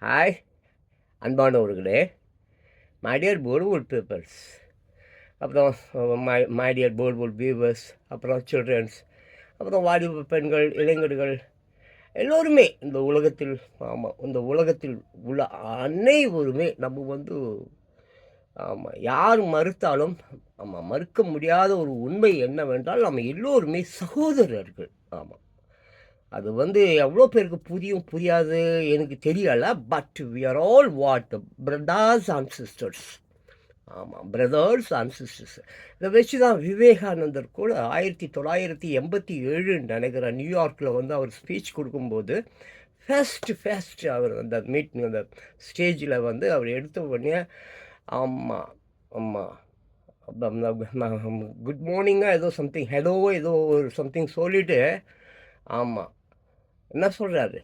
Hi அன்பானவர்களே, my dear போர்ட்வுட் peoples, அப்புறம் my dear போர்ட்வுட் viewers, அப்புறம் சில்ட்ரன்ஸ், அப்புறம் வாலிப பெண்கள், இளைஞர்கள் எல்லோருமே இந்த உலகத்தில், ஆமாம், இந்த உலகத்தில் உள்ள அனைவருமே நம்ம வந்து, ஆமாம், யார் மறுத்தாலும், ஆமாம், மறுக்க முடியாத ஒரு உண்மை என்னவென்றால் நம்ம எல்லோருமே சகோதரர்கள். ஆமாம், அது வந்து எவ்வளோ பேருக்கு புரியும் புரியாது எனக்கு தெரியலை. But we are all what brothers and sisters. ஆமாம், பிரதர்ஸ் அண்ட் சிஸ்டர்ஸ். இதை வச்சு தான் விவேகானந்தர் கூட 1987 நினைக்கிறேன், நியூயார்க்கில் வந்து அவர் ஸ்பீச் கொடுக்கும்போது ஃபர்ஸ்ட் அவர் அந்த மீட்டிங், அந்த ஸ்டேஜில் வந்து அவர் எடுத்த உடனே, ஆமாம், ஆமாம், குட் மார்னிங்காக ஏதோ சம்திங், ஹலோ ஏதோ ஒரு சம்திங் சொல்லிவிட்டு, ஆமாம், என்ன சொல்கிறாரு,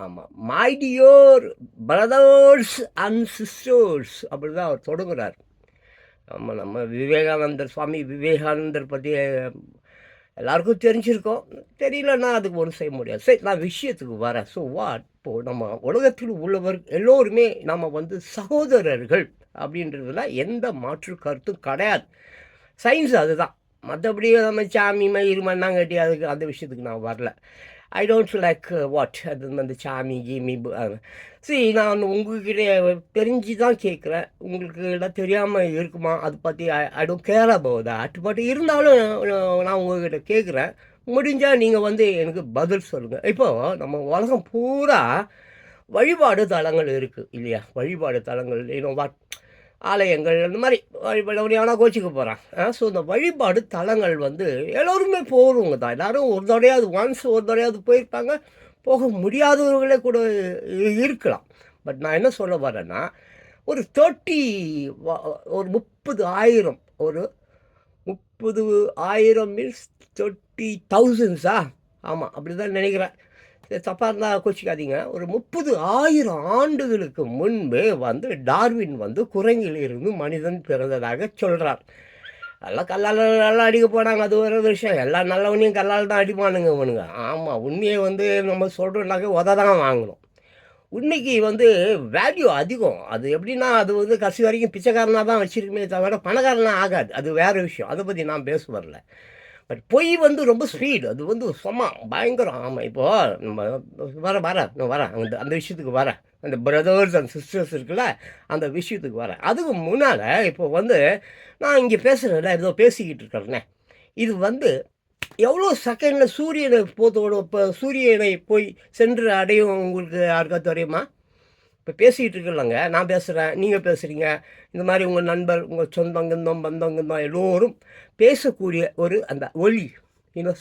ஆமாம், my dear brothers and sisters அப்படி தான் அவர் தொடங்குறார். ஆமாம், நம்ம சுவாமி விவேகானந்தர் பற்றி எல்லாருக்கும் தெரிஞ்சிருக்கோம். தெரியலன்னா அதுக்கு ஒன்றும் செய்ய முடியாது. சரி, நான் விஷயத்துக்கு வரேன். ஸோ வாட், இப்போது நம்ம உலகத்தில் உள்ளவர் எல்லோருமே நம்ம வந்து சகோதரர்கள் அப்படின்றதுல எந்த மாற்று கருத்தும் கிடையாது. சயின்ஸ் அதுதான். மற்றபடி நம்ம சாமி மயிறு மண்ணாங்கட்டி அதுக்கு அந்த விஷயத்துக்கு நான் வரல. ஐ டோன்ட் லைக் வாட் அது அந்த சாமி கீமி. சரி, நான் உங்ககிட்ட தெரிஞ்சு தான் கேட்குறேன். உங்களுக்கு எல்லாம் தெரியாமல் இருக்குமா அதை பற்றி? I don't care about that. But இருந்தாலும் நான் உங்ககிட்ட கேட்குறேன். முடிஞ்சால் நீங்கள் வந்து எனக்கு பதில் சொல்லுங்கள். இப்போது நம்ம உலகம் பூரா வழிபாடு தலங்கள் இருக்குது இல்லையா? வழிபாடு தலங்கள் வாட், ஆலயங்கள், அந்த மாதிரி வழிபாடு எவனா கோச்சிக்க போகிறான். ஸோ இந்த வழிபாடு தலங்கள் வந்து எல்லோருமே போகிறவங்க தான். எல்லோரும் ஒரு தடையாவது ஒரு தடையாவது போயிருப்பாங்க. போக முடியாதவர்களே கூட இருக்கலாம். பட் நான் என்ன சொல்ல வரேன்னா, ஒரு 30 ஒரு 30,000, ஒரு 30,000 மீன்ஸ் 30,000 ஆமாம், அப்படி தான் நினைக்கிறேன். தப்பாக இருந்தால் கோச்சிக்காதீங்க. ஒரு 30,000 ஆண்டுகளுக்கு முன்பே வந்து டார்வின் வந்து குரங்கிலிருந்து மனிதன் பிறந்ததாக சொல்கிறார். எல்லாம் கல்லால் நல்லா அடிக்க போனாங்க, அது ஒரு விஷயம். எல்லா நல்லவனையும் கல்லால் தான் அடிப்பானுங்க இவனுங்க. ஆமாம், உண்மையை வந்து நம்ம சொல்கிறோம்னாக்க உத தான் வாங்கணும். உண்மைக்கு வந்து வேல்யூ அதிகம். அது எப்படின்னா, அது வந்து கடைசி வரைக்கும் பிச்சைக்காரனாக தான் வச்சுருக்குமே தவிர பணக்காரனாக ஆகாது. அது வேறு விஷயம். அதை பற்றி நான் பேச வரல. பட் பொய் வந்து ரொம்ப ஸ்பீடு, அது வந்து சும்மா பயங்கரம். ஆமாம், இப்போது நம்ம வரேன் அந்த அந்த விஷயத்துக்கு வரேன். அந்த பிரதர்ஸ் அண்ட் சிஸ்டர்ஸ் இருக்குல்ல, அந்த விஷயத்துக்கு வரேன். அதுக்கு முன்னால் இப்போ வந்து நான் இங்கே பேசுகிறேன்ல, ஏதோ பேசிக்கிட்டு இருக்கிறேன்னே, இது வந்து எவ்வளோ செகண்டில் சூரியனை போத்தோட இப்போ சூரியனை போய் சென்று அடையும் உங்களுக்கு யாருக்கா தெரியுமா? இப்போ பேசிகிட்டு இருக்கலங்க, நான் பேசுகிறேன், நீங்கள் பேசுகிறீங்க, இந்த மாதிரி உங்கள் நண்பர், உங்கள் சொந்தங்கிருந்தோம் பந்தங்கிருந்தோம் எல்லோரும் பேசக்கூடிய ஒரு அந்த ஒலி,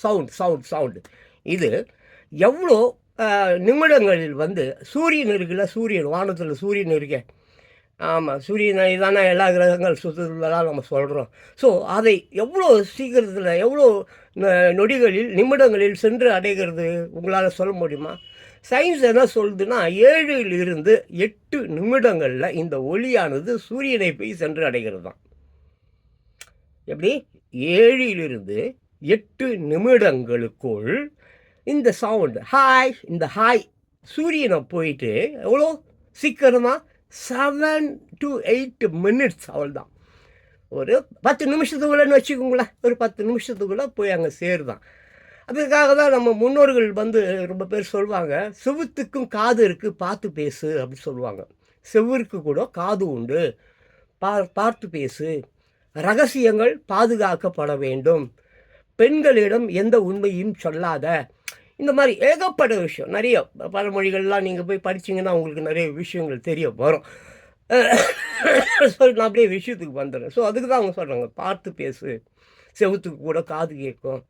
சவுண்டு இது எவ்வளோ நிமிடங்களில் வந்து சூரியன் இருக்குல்ல, சூரியன் வானத்தில் சூரியன் இருக்கே, ஆமாம், சூரியனை தானே எல்லா கிரகங்கள் சுற்றுலாம் நம்ம சொல்கிறோம். ஸோ அதை எவ்வளோ சீக்கிரத்தில், எவ்வளோ நொடிகளில், நிமிடங்களில் சென்று அடைகிறது உங்களால் சொல்ல முடியுமா? சயின்ஸ் என்ன சொல்லுதுன்னா, 7 to 8 நிமிடங்களில் இந்த ஒளியானது சூரியனை போய் சென்று அடைகிறது தான். எப்படி? 7 to 8 நிமிடங்களுக்குள் இந்த சவுண்டு இந்த ஹாய் சூரியனை போயிட்டு எவ்வளோ சீக்கிரமாக 7 to 8 minutes, அவ்வளோதான். ஒரு 10 நிமிஷத்துக்குள்ளேன்னு வச்சுக்கோங்களேன், ஒரு 10 நிமிஷத்துக்குள்ளே போய் அங்கே சேருதான். அதுக்காக தான் நம்ம முன்னோர்கள் வந்து ரொம்ப பேர் சொல்லுவாங்க, செவுத்துக்கும் காது இருக்குது, பார்த்து பேசு அப்படின்னு சொல்லுவாங்க. செவ்விற்கு கூட காது உண்டு, பார்த்து பேசு, ரகசியங்கள் பாதுகாக்கப்பட வேண்டும், பெண்களிடம் எந்த உண்மையும் சொல்லாத, இந்த மாதிரி ஏகப்பட்ட விஷயம். நிறைய பழமொழிகள்லாம் நீங்கள் போய் படிச்சிங்கன்னா உங்களுக்கு நிறைய விஷயங்கள் தெரிய வரும். சொல்லி நான் அப்படியே விஷயத்துக்கு வந்துடுறேன். ஸோ அதுக்கு தான் அவங்க சொல்கிறாங்க, பார்த்து பேசு, செவுத்துக்கு கூட காது கேட்கும்.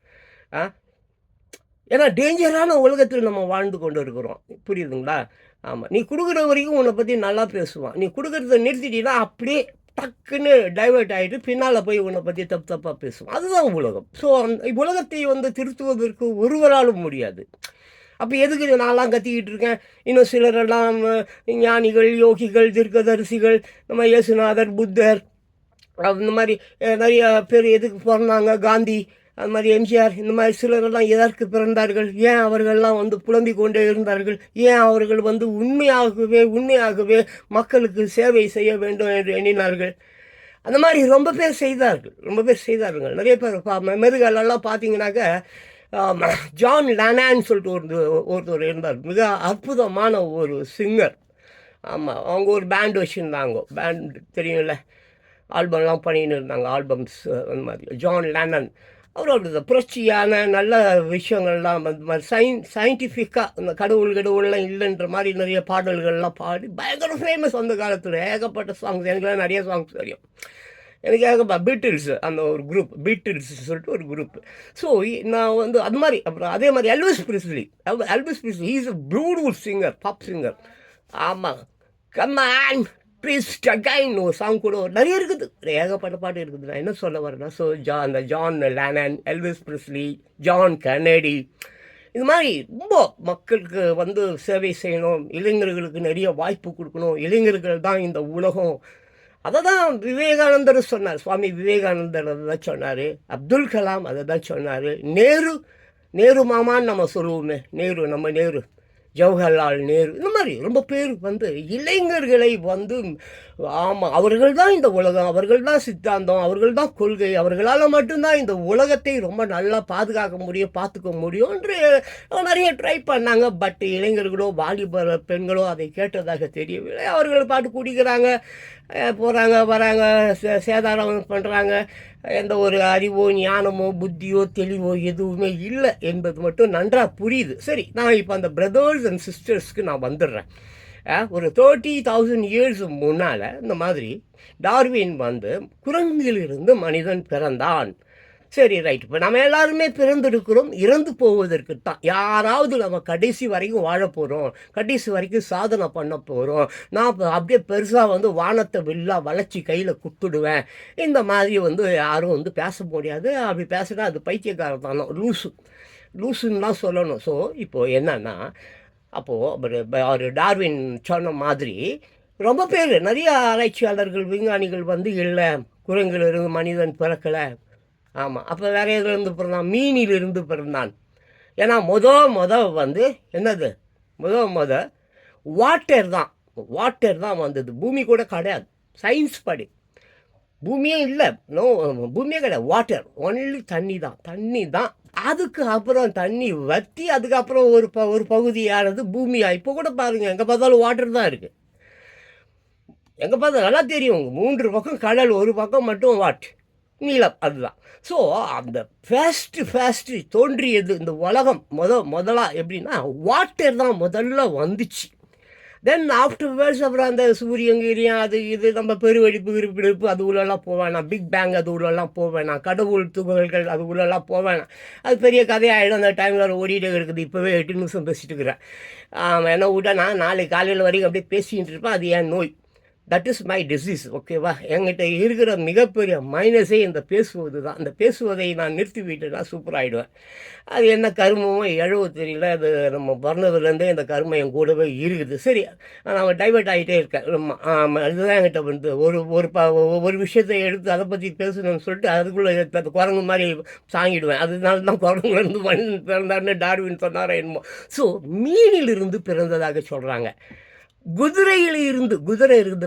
ஏன்னா டேஞ்சரான உலகத்தில் நம்ம வாழ்ந்து கொண்டு இருக்கிறோம், புரியுதுங்களா? ஆமாம், நீ கொடுக்குற வரைக்கும் உன்னை பற்றி நல்லா பேசுவான். நீ கொடுக்குறத நிறுத்திட்டீங்கன்னா அப்படியே டக்குன்னு டைவெர்ட் ஆகிட்டு பின்னால் போய் உன்னை பற்றி தப்பாக பேசுவான். அதுதான் உலகம். ஸோ அந்த உலகத்தை வந்து திருத்துவதற்கு ஒருவராலும் முடியாது. அப்போ எதுக்கு நான்லாம் கத்திக்கிட்டு இருக்கேன்? இன்னும் சிலரெல்லாம் ஞானிகள், யோகிகள், தீர்க்கதரிசிகள், நம்ம இயேசுநாதர், புத்தர், இந்த மாதிரி நிறைய பேர் எதுக்கு பிறந்தாங்க, காந்தி, அது மாதிரி எம்ஜிஆர் இந்த மாதிரி சிலரெல்லாம் எதற்கு பிறந்தார்கள், ஏன் அவர்கள்லாம் வந்து புலம்பிக் கொண்டே இருந்தார்கள், ஏன் அவர்கள் வந்து உண்மையாகவே மக்களுக்கு சேவை செய்ய வேண்டும் என்று எண்ணினார்கள். அந்த மாதிரி ரொம்ப பேர் செய்தார்கள். நிறைய பேர் மெருகாலெல்லாம் பார்த்தீங்கன்னாக்க ஜான் லேனான்னு சொல்லிட்டு ஒருத்தர் இருந்தார். மிக அற்புதமான ஒரு சிங்கர். ஆமாம், அவங்க ஒரு பேண்ட் வச்சுருந்தாங்க. பேண்ட் தெரியும்ல, ஆல்பம்லாம் பண்ணின்னு இருந்தாங்க, ஆல்பம்ஸ் அந்த மாதிரி. ஜான் லேனன் அவரோட புரட்சியான நல்ல விஷயங்கள்லாம் அந்த மாதிரி சயின்டிஃபிக்காக இந்த கடவுள்லாம் இல்லைன்ற மாதிரி நிறைய பாடல்கள்லாம் பாடி பயங்கர ஃபேமஸ் அந்த காலத்தில். ஏகப்பட்ட சாங்ஸ், எனக்குலாம் நிறைய சாங்ஸ் தெரியும். எனக்கு ஏகப்பட்ட பீட்டில்ஸ், அந்த ஒரு குரூப் பீட்டில்ஸ் சொல்லிட்டு ஒரு குரூப். ஸோ நான் வந்து அது மாதிரி. அப்புறம் அதே மாதிரி Elvis Presley is a beautiful singer, pop singer. ஆமாம், கம்மான் ப்ரீஸ்ட் அகைன் ஒரு சாங் கூட நிறைய இருக்குது, ஏகப்பட்ட பாட்டு இருக்குது. நான் என்ன சொல்ல வரேன்னா, ஸோ அந்த John Lennon, Elvis Presley, John Kennedy, இது மாதிரி ரொம்ப மக்களுக்கு வந்து சேவை செய்யணும், இளைஞர்களுக்கு நிறைய வாய்ப்பு கொடுக்கணும், இளைஞர்கள் தான் இந்த உலகம். அதை தான் விவேகானந்தர் சொன்னார். சுவாமி விவேகானந்தர் அதை தான் சொன்னார். அப்துல் கலாம் அதை தான் சொன்னார். நேரு மாமான்னு நம்ம சொல்லுவோமே, நேரு, ஜவஹர்லால் நேரு, இந்த மாதிரி ரொம்ப பேர் வந்து இளைஞர்களை வந்து ஆமாம், அவர்கள் தான் இந்த உலகம், அவர்கள் தான் சித்தாந்தம், அவர்கள் தான் கொள்கை, அவர்களால் மட்டும்தான் இந்த உலகத்தை ரொம்ப நல்லா பார்த்துக்க முடியும் என்று நிறைய ட்ரை பண்ணாங்க. பட் இளைஞர்களோ வாலிபர் பெண்களோ அதை கேட்டதாக தெரியவில்லை. அவர்கள் பாட்டு குடிக்கிறாங்க, போகிறாங்க, வராங்க, சேதாரம் பண்ணுறாங்க. எந்த ஒரு அறிவோ ஞானமோ புத்தியோ தெளிவோ எதுவுமே இல்லை என்பது மட்டும் நன்றாக புரியுது. சரி, நான் இப்போ அந்த பிரதர்ஸ் அண்ட் சிஸ்டர்ஸ்க்கு நான் வந்துடுறேன். ஒரு 30,000 இயர்ஸ் முன்னால் இந்த மாதிரி டார்வின் வந்து குரங்கிலிருந்து மனிதன் பிறந்தான். சரி, ரைட். இப்போ நம்ம எல்லாருமே பிறந்திருக்கிறோம் இறந்து போவதற்கு தான். யாராவது நம்ம கடைசி வரைக்கும் வாழ போகிறோம், கடைசி வரைக்கும் சாதனை பண்ண போகிறோம், நான் இப்போ அப்படியே பெருசாக வந்து வானத்தை வளைச்சி கையில் கொடுத்துடுவேன், இந்த மாதிரி வந்து யாரும் வந்து பேச முடியாது. அப்படி பேசுனா அது பைத்தியக்காரத்தானோ, லூசுன்னு தான் சொல்லணும். ஸோ இப்போது என்னன்னா, அப்போது ஒரு டார்வின் சொன்ன மாதிரி ரொம்ப பேர் நிறைய ஆராய்ச்சியாளர்கள் விஞ்ஞானிகள் வந்து இல்லை, குரங்கிலிருந்து மனிதன் பிறக்கலை. ஆமாம், அப்போ வேறு எதுலேருந்து பிறந்தான்? மீனிலிருந்து பிறந்தான். ஏன்னா வந்து என்னது, வாட்டர் தான் வந்தது. பூமி கூட கிடையாது. சயின்ஸ் படி பூமியே இல்லை, பூமியே கிடையாது. வாட்டர், ஒன்லி தண்ணி தான். அதுக்கு அப்புறம் தண்ணி வற்றி அதுக்கப்புறம் ஒரு பகுதியானது பூமியாக. இப்போ கூட பாருங்கள், எங்கே பார்த்தாலும் வாட்டர் தான் இருக்குது. எங்கே பார்த்தா நல்லா தெரியும், 3 பக்கம் கடல், ஒரு பக்கம் மட்டும் நீளம். அதுதான். ஸோ அந்த ஃபேஸ்ட்டு தோன்றியது இந்த உலகம் முதலாக எப்படின்னா வாட்டர் தான் முதல்ல வந்துச்சு. தென் ஆஃப்டர்வேர்ட்ஸ் அப்புறம் அந்த சூரியங்கிரியம் அது இது நம்ம பெருவெடிப்பு அது உள்ளெல்லாம் போவேணாம், பிக் பேங் அது உள்ளெல்லாம் போவேணாம், கடவுள் துகள்கள் அது உள்ளெல்லாம் போவேணாம். அது பெரிய கதையாகிடும். அந்த டைமில் ஓடிட்டே இருக்குது. இப்போவே 8 நிமிஷம் பேசிட்டு இருக்கிறேன். என்ன விட்டா நான் நாளைக்கு காலையில் வரைக்கும் அப்படியே பேசிகிட்டு இருப்பேன். அது என் நோய். That is my disease. ஓகேவா? என்கிட்ட இருக்கிற மிகப்பெரிய மைனஸே இந்த பேசுவது தான். இந்த பேசுவதை நான் நிறுத்திவிட்டேன்னா சூப்பராகிடுவேன். அது என்ன கருமமோ எழவோ தெரியல. அது நம்ம பிறந்ததுலேருந்தே இந்த கருமம் என் கூடவே இருக்குது. சரி, நான் டைவெர்ட் ஆகிட்டே இருக்கேன். அதுதான் என்கிட்ட வந்து ஒரு விஷயத்தை எடுத்து அதை பற்றி பேசணும்னு சொல்லிட்டு அதுக்குள்ளே அந்த குரங்கு மாதிரி சாங்கிடுவேன். அதனால தான் குரங்குலேருந்து மனிதன் பிறந்தாருன்னு டார்வின் சொன்னாரோ என்னமோ. ஸோ மீனிலிருந்து பிறந்ததாக சொல்கிறாங்க. குதிரை இருந்து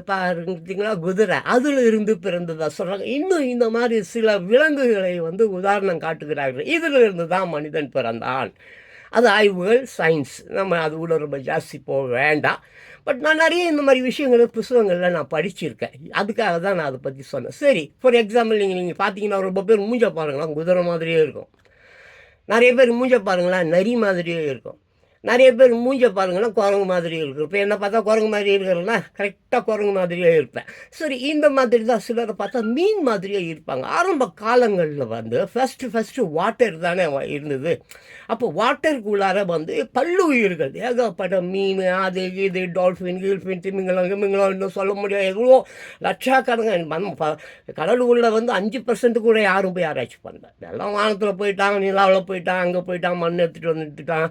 பாருங்களா, குதிரை அதில் இருந்து பிறந்ததா சொல்கிறாங்க. இன்னும் இந்த மாதிரி சில விலங்குகளை வந்து உதாரணம் காட்டுகிறார்கள். இதில் இருந்து தான் மனிதன் பிறந்தான். அது ஆய்வுகள், சயின்ஸ். நம்ம அது கூட ரொம்ப ஜாஸ்தி போக வேண்டாம். பட் நான் நிறைய இந்த மாதிரி விஷயங்களை புத்தகங்களில் நான் படிச்சிருக்கேன். அதுக்காக தான் நான் அதை பற்றி சொன்னேன். சரி, ஃபார் எக்ஸாம்பிள் நீங்கள் பார்த்தீங்கன்னா ரொம்ப பேர் மூஞ்ச பாருங்களா குதிரை மாதிரியே இருக்கும். நிறைய பேர் மூஞ்ச பாருங்களா நரி மாதிரியே இருக்கும். நிறைய பேர் மூஞ்ச பாருங்கன்னா குரங்கு மாதிரி இருக்குது. இப்போ என்ன பார்த்தா குரங்கு மாதிரி இருக்கிறேன்னா கரெக்டாக குரங்கு மாதிரியே இருப்பேன். சரி, இந்த மாதிரி தான் சிலரை பார்த்தா மீன் மாதிரியே இருப்பாங்க. ஆரம்ப காலங்களில் வந்து ஃபஸ்ட்டு வாட்டர் தானே இருந்தது. அப்போ வாட்டருக்குள்ளார வந்து பல்லுயிர்கள் ஏகப்பட்ட மீன், அது இது, டால்ஃபின் திமிங்கலம் இன்னும் சொல்ல முடியாது. எவ்வளோ லட்சக்கணக்கான கடலுக்குள்ளே வந்து 5% கூட யாரும் போய் ஆராய்ச்சி பண்ணல. எல்லாம் வானத்தில் போயிட்டாங்க, நிலாவில் போயிட்டான், அங்கே போயிட்டான், மண் எடுத்துகிட்டு வந்துட்டான்,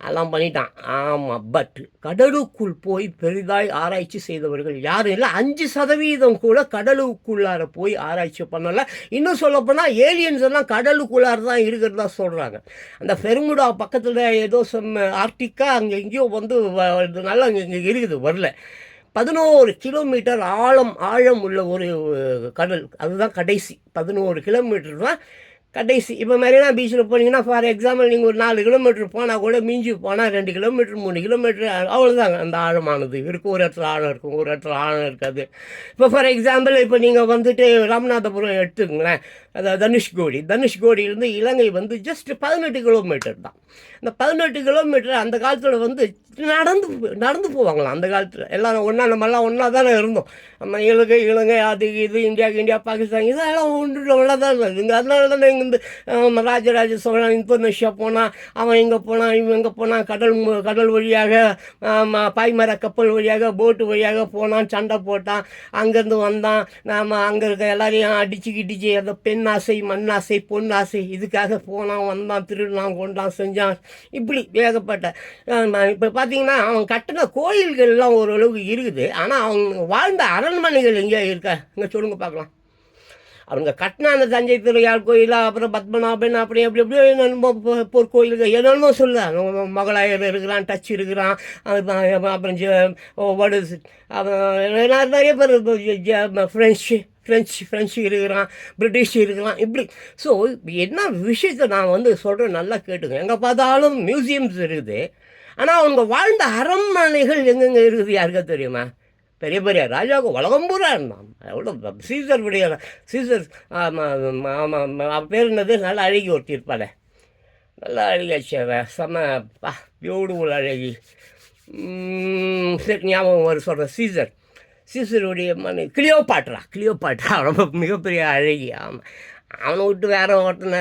எல்லாம் பண்ணிட்டான். ஆமாம். பட் கடலுக்குள் போய் பெரிதாய் ஆராய்ச்சி செய்தவர்கள் யாரும் இல்லை. 5% கூட கடலுக்குள்ளார போய் ஆராய்ச்சி பண்ணலை. இன்னும் சொல்லப்போனால் ஏலியன்ஸ் எல்லாம் கடலுக்குள்ளார தான் இருக்கிறதா சொல்கிறாங்க. அந்த பெர்முடா பக்கத்தில் ஏதோ ஆர்டிக்கா அங்கே எங்கேயோ வந்து நல்லா இங்கே இருக்குது, வரல. 11 கிலோமீட்டர் ஆழம் உள்ள ஒரு கடல், அதுதான் கடைசி. 11 கிலோமீட்டர் தான் கடைசி. இப்போ மெரினா பீச்சில் போனீங்கன்னா ஃபார் எக்ஸாம்பிள் நீங்கள் ஒரு 4 கிலோமீட்டர் போனால் கூட மிஞ்சி போனால் 2 கிலோமீட்டர் 3 கிலோமீட்டர் அவ்வளோதாங்க அந்த ஆழமானது இருக்கும். ஒரு இடத்துல ஆழம் இருக்கும், ஒரு இடத்துல ஆழம் இருக்காது. இப்போ ஃபார் எக்ஸாம்பிள் இப்போ நீங்கள் வந்துட்டு ராமநாதபுரம் எடுத்துக்கங்களேன், அதாவது தனுஷ்கோடியிலேருந்து இலங்கை வந்து ஜஸ்ட் 18 கிலோமீட்டர் தான். இந்த 18 கிலோமீட்டர் அந்த காலத்தில் வந்து நடந்து போவாங்களாம். அந்த காலத்தில் எல்லோரும் நம்மெல்லாம் ஒன்றா தானே இருந்தோம். நம்ம இலங்கை அது இது இந்தியா பாகிஸ்தான் இதெல்லாம் ஒன்றா தான் இருந்தது. அதனால தானே இங்கே ராஜராஜ சோழன் இந்தோனேஷியா போனால், அவன் எங்கே போனான், இவன் எங்கே போனான், கடல் வழியாக பாய்மர கப்பல் வழியாக போட்டு வழியாக போனான், சண்டை போட்டான், அங்கேருந்து வந்தான். நாம் அங்கே இருக்க எல்லாரையும் அடிச்சு அந்த பெண் ஆசை, மண்ணாசை, பொன்னாசை, இதுக்காக போனான், வந்தான், திருடினான், கொண்டான், செஞ்சான், இப்படி ஏகப்பட்ட. இப்போ பார்த்தீங்கன்னா அவன் கட்டின கோயில்கள்லாம் ஓரளவுக்கு இருக்குது. ஆனால் அவங்க வாழ்ந்த அரண்மனைகள் எங்கேயா இருக்கா? இங்கே சொல்லுங்க பார்க்கலாம். அவங்க கட்டின அந்த தஞ்சை பெரியார் கோயிலா, அப்புறம் பத்மநாபன், அப்படி போர் கோயிலுக்கு என்னென்னமோ சொல்ல, மகளாயர் இருக்கிறான், டச் இருக்கிறான், அப்புறம் நிறைய பேர் ஃப்ரெஞ்சு இருக்கிறான், பிரிட்டிஷ் இருக்கிறான், இப்படி. ஸோ என்ன விஷயத்தை நான் வந்து சொல்கிறேன், நல்லா கேட்டுங்க. எங்கே பார்த்தாலும் மியூசியம்ஸ் இருக்குது. ஆனால் அவங்க வாழ்ந்த அரண்மனைகள் எங்கெங்கே இருக்குது யாருக்கா தெரியுமா? பெரிய பெரிய ராஜாவுக்கு உலகம் பூரா இருந்தான். எவ்வளோ சீசர் பேர் என்னது, நல்லா அழகி ஒருத்தி இருப்பாளே, நல்லா அழகாச்சேவ, செம பியூட்டிஃபுல் அழகி. சரி ஞாபகம் வர சொல்கிறேன். சீசருடைய மனை கிளியோபாட்ரா ரொம்ப மிகப்பெரிய அழகி. ஆமாம், அவனை விட்டு வேற ஒருத்தனை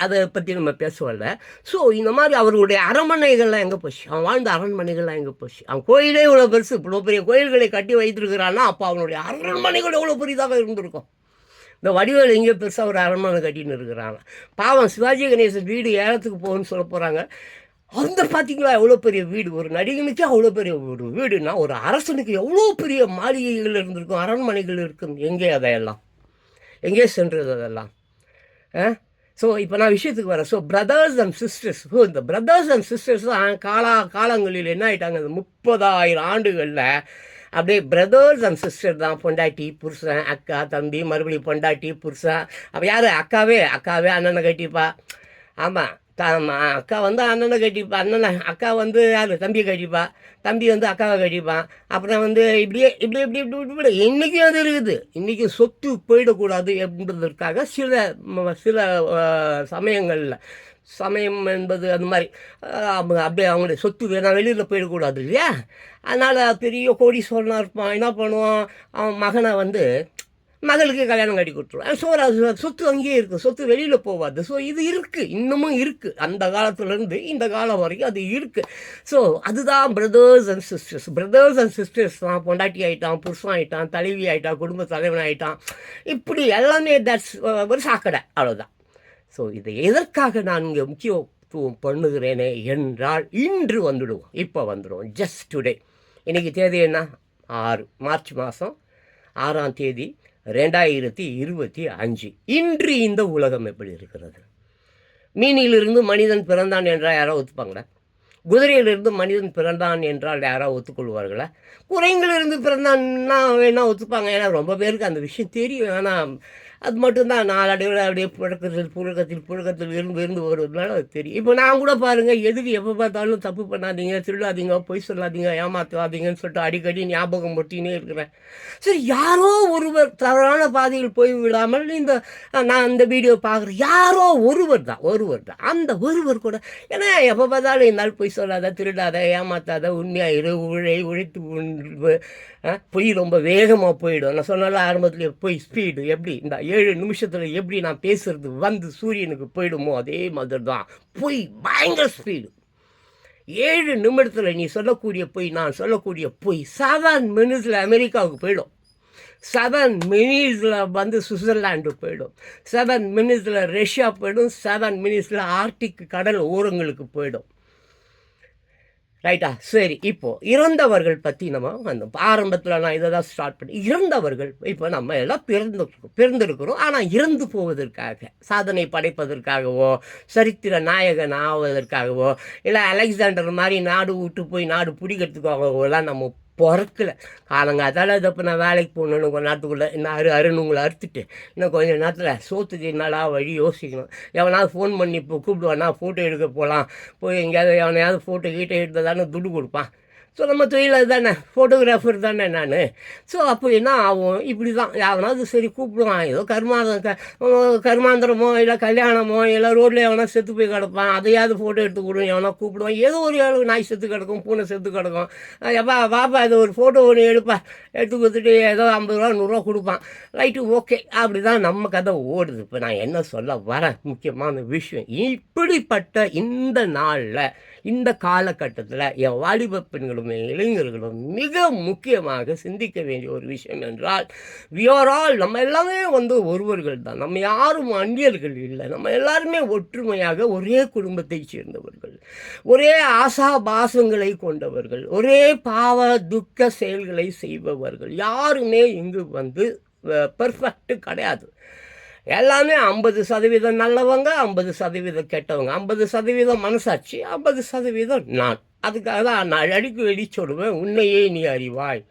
அதை பற்றி நம்ம பேசுவல. ஸோ இந்த மாதிரி அவர்களுடைய அரண்மனைகள்லாம் எங்கே போச்சு, அவன் வாழ்ந்த அரண்மனைகள்லாம் எங்கே போச்சு? அவன் கோயிலே இவ்வளோ பெருசு, இவ்வளோ பெரிய கோயில்களை கட்டி வைத்திருக்கிறான்னா அப்போ அவனுடைய அரண்மனைகள் எவ்வளோ பெரியதாக இருந்திருக்கும். இந்த வடிவேல் எங்கேயோ பெருசாக ஒரு அரண்மனை கட்டின்னு இருக்கிறாங்க. பாவம் சிவாஜி கணேசன் வீடு ஏலத்துக்கு போகணுன்னு சொல்ல போகிறாங்க. அந்த பார்த்தீங்களா எவ்வளோ பெரிய வீடு, ஒரு நடிகனுக்கு அவ்வளோ பெரிய ஒரு வீடுனா ஒரு அரசனுக்கு எவ்வளோ பெரிய மாளிகைகள் இருந்திருக்கும், அரண்மனைகள் இருக்கும். எங்கே சென்றது அதெல்லாம்? ஸோ இப்போ நான் விஷயத்துக்கு வரேன். ஸோ பிரதர்ஸ் அண்ட் சிஸ்டர்ஸ், இந்த பிரதர்ஸ் அண்ட் சிஸ்டர்ஸ் தான் காலங்களில் என்ன ஆகிட்டாங்க, இந்த 30,000 ஆண்டுகளில் அப்படியே பிரதர்ஸ் அண்ட் சிஸ்டர் தான். பொண்டாட்டி புருஷன், அக்கா தம்பி, மறுபடியும் பொண்டாட்டி புருஷன். அப்போ யார் அக்காவே அண்ணனை கட்டிப்பா. ஆமாம், அக்கா வந்து அண்ணனை கட்டிப்பா, அக்கா வந்து யார் தம்பியை கட்டிப்பா, தம்பி வந்து அக்காவை கட்டிப்பான். அப்புறம் வந்து இப்படி இன்றைக்கும் அது இருக்குது. இன்றைக்கி சொத்து போயிடக்கூடாது என்பதற்காக சில சமயங்களில், சமயம் என்பது அது மாதிரி அப்படியே அவங்களுடைய சொத்து வேணால் வெளியில் போயிடக்கூடாது இல்லையா? அதனால் பெரிய கோடீஸ்வரனாக இருப்பான், என்ன பண்ணுவான், அவன் மகனை வந்து மகளுக்கு கல்யாணம் கட்டி கொடுத்துருவான். ஸோ சொத்து அங்கேயே இருக்குது, சொத்து வெளியில் போகாது. ஸோ இது இருக்குது, இன்னமும் இருக்குது. அந்த காலத்துலேருந்து இந்த காலம் வரைக்கும் அது இருக்குது. ஸோ அதுதான் பிரதர்ஸ் அண்ட் சிஸ்டர்ஸ் தான். பொண்டாட்டி ஆகிட்டான், புருஷன் ஆகிட்டான், தலைவி ஆகிட்டான், குடும்ப தலைவன் ஆகிட்டான், இப்படி எல்லாமே தட்ஸ் ஒரு சாக்கடை, அவ்வளோதான். ஸோ இதை எதற்காக நான் இங்கே முக்கியத்துவம் பண்ணுகிறேனே என்றால், இன்று வந்துடுவோம், இப்போ வந்துடுவோம், ஜஸ்ட் டுடே. இன்றைக்கி தேதி என்ன? 6 மார்ச் மாதம் 6ஆம் தேதி 2025. இன்று இந்த உலகம் எப்படி இருக்கிறது? மீனிலிருந்து மனிதன் பிறந்தான் என்றால் யாராவது ஒத்துப்பாங்களா? குதிரையிலிருந்து மனிதன் பிறந்தான் என்றால் யாராவது ஒத்துக்கொள்வார்களா? குரங்கிலிருந்து பிறந்தான்னா வேணா ஒத்துப்பாங்க, ஏன்னா ரொம்ப பேருக்கு அந்த விஷயம் தெரியும். ஆனால் அது மட்டும்தான் நாளடைவில் அப்படியே புழக்கத்தில் இருந்து வருவதுனால அது தெரியும். இப்போ நான் கூட பாருங்கள், எதுக்கு எப்போ பார்த்தாலும் தப்பு பண்ணாதீங்க, திருடாதீங்க, பொய் சொல்லாதீங்க, ஏமாற்றாதீங்கன்னு சொல்லிட்டு அடிக்கடி ஞாபகம் படுத்தினே இருக்கிறேன். சரி, யாரோ ஒருவர் தவறான பாதையில் போய் விடாமல் நான் இந்த வீடியோ பார்க்குறேன், யாரோ ஒருவர் தான் அந்த ஒருவர் கூட, ஏன்னா எப்போ பார்த்தாலும் இருந்தாலும் பொய் சொல்லாத, திருடாத, ஏமாற்றாத, உண்மையாக உழைத்து பொய் ரொம்ப வேகமாக போயிடும். நான் சொன்னால ஆரம்பத்தில் பொய் ஸ்பீடு எப்படி இந்த 7 நிமிஷத்தில் எப்படி நான் பேசுறது வந்து சூரியனுக்கு போயிடுமோ அதே மாதிரி தான் பொய் பயங்கர ஸ்பீடு. 7 நிமிடத்தில் நீ சொல்லக்கூடிய பொய், நான் சொல்லக்கூடிய பொய் 7 மினிட்ஸில் அமெரிக்காவுக்கு போயிடும், 7 மினிட்ஸில் வந்து சுவிட்சர்லாண்டு போயிடும், 7 மினிட்ஸில் ரஷ்யா போயிடும், 7 மினிட்ஸில் ஆர்டிக் கடல் ஓரங்களுக்கு போயிடும். ரைட்டா? சரி. இப்போ இறந்தவர்கள் பத்தி நம்ம அந்த ஆரம்பத்தில நான் இத தான் ஸ்டார்ட் பண்ணி இறந்தவர்கள் இப்போ நம்ம எல்லாம் பிறந்திருக்கிறோம். ஆனா இறந்து போவதற்காக, சாதனை படைப்பதற்காகவோ, சரித்திர நாயகன் ஆவதற்காகவோ, இல்ல அலெக்சாண்டர் மாரி நாடு விட்டு போய் நாடு பிடிக்கிறதுக்காகவோலாம் நம்ம பொறக்கல. காலங்காத்தால இத இப்ப நான் வேலைக்கு போகணும் கொஞ்ச நேரத்துக்குள்ள, இன்னும் அருன்னு உங்கள அறுத்துட்டு, இன்னும் கொஞ்ச நேரத்தில சோத்துக்கு என்னடா வழி யோசிக்கணும். எவனாவது ஃபோன் பண்ணி இப்போ கூப்பிடுவானா, ஃபோட்டோ எடுக்க போலாம். போய் எங்கேயாவது எவனையாவது ஃபோட்டோ கீட்டோ எடுத்தால் தானே துட்டு கொடுப்பான். ஸோ நம்ம தொழில் அதுதானே, ஃபோட்டோகிராஃபர் தானே நான். ஸோ அப்போ என்ன ஆகும், இப்படி தான் யாவனாவது சரி கூப்பிடுவான், ஏதோ கருமாந்திரமோ இல்லை கல்யாணமோ இல்லை ரோட்டில் எவனா செத்து போய் கிடப்பான், அதையாவது ஃபோட்டோ எடுத்து கொடுங்க, எவனா கூப்பிடுவான். ஏதோ ஒரு நாய் செத்து கிடக்கும், பூனை செத்து கிடக்கும், எப்பா பாப்பா இது ஒரு ஃபோட்டோ ஒன்று எடுப்பா, எடுத்து கொடுத்துட்டு ஏதோ 50 ரூபா 100 ரூபா கொடுப்பான். Right, okay. அப்படி தான் நம்ம கதை ஓடுது. இப்போ நான் என்ன சொல்ல வரேன், முக்கியமான விஷயம், இப்படிப்பட்ட இந்த நாளில் இந்த காலகட்டத்தில் என் வாலிப பெண்களும் இளைஞர்களும் மிக முக்கியமாக சிந்திக்க வேண்டிய ஒரு விஷயம் என்றால், வி ஆர் ஆல், நம்ம எல்லாமே ஒருவர்கள் தான். நம்ம யாரும் அந்நியர்கள் இல்லை. நம்ம எல்லாருமே ஒற்றுமையாக ஒரே குடும்பத்தைச் சேர்ந்தவர்கள், ஒரே ஆசாபாசங்களை கொண்டவர்கள், ஒரே பாவ துக்க செயல்களை செய்பவர்கள். யாருமே இங்கு பெர்ஃபெக்ட் கிடையாது. எல்லாமே 50% நல்லவங்க, 50% கெட்டவங்க, 50% மனசாட்சி, 50% நான். அதுக்காக தான் நான் அடிக்கடி சொல்லுவேன், உன்னையே நீ அறிவாய்,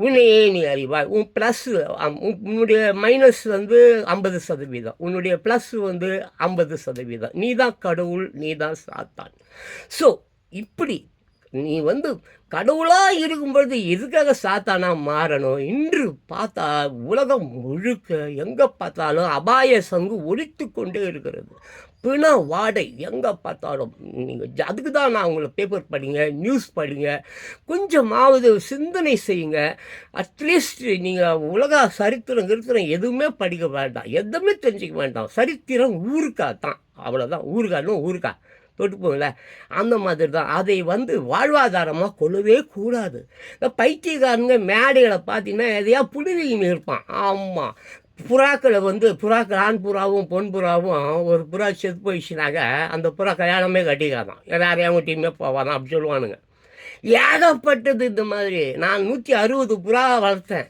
உன்னையே நீ அறிவாய். உன் ப்ளஸ் உன்னுடைய மைனஸ் 50%, உன்னுடைய ப்ளஸ் 50%. நீ தான் கடவுள், நீ தான் சாத்தான். ஸோ இப்படி நீ கடவுளாக இருக்கும்பொழுது எதுக்காக சாத்தானா மாறணும்? இன்று பார்த்தா உலகம் முழுக்க எங்கே பார்த்தாலும் அபாய சங்கு ஒலித்து கொண்டே இருக்கிறது. பிண வாடை எங்கே பார்த்தாலும். நீங்கள் அதுக்கு தான் நான் உங்களை பேப்பர் படிங்க, நியூஸ் படிங்க, கொஞ்சமாவது சிந்தனை செய்யுங்க. அட்லீஸ்ட் நீங்கள் உலக சரித்திரம் கிருத்திரம் எதுவுமே படிக்க வேண்டாம், எதுவுமே தெரிஞ்சிக்க வேண்டாம். சரித்திரம் ஊருக்கா தான், அவ்வளோதான். ஊருக்கான்னு ஊருக்கா தொட்டுப்போங்கள, அந்த மாதிரி தான். அதை வாழ்வாதாரமாக கொள்ளவே கூடாது. இந்த பைத்தியக்காரங்க மேடைகளை பார்த்தீங்கன்னா எதையா புழுவின்னு இருப்பான். ஆமாம், புறாக்களை புறாக்கள் ஆண் புறாவும் பொன் புறாவும் ஒரு புறா செத்து போயிடுச்சுனாக்க அந்த புறா கல்யாணமே கட்டிக்காதான், யாரையும் டீமே போவாதான் அப்படி சொல்லுவானுங்க. ஏகப்பட்டது இந்த மாதிரி. நான் 160 புறா வளர்த்தேன்.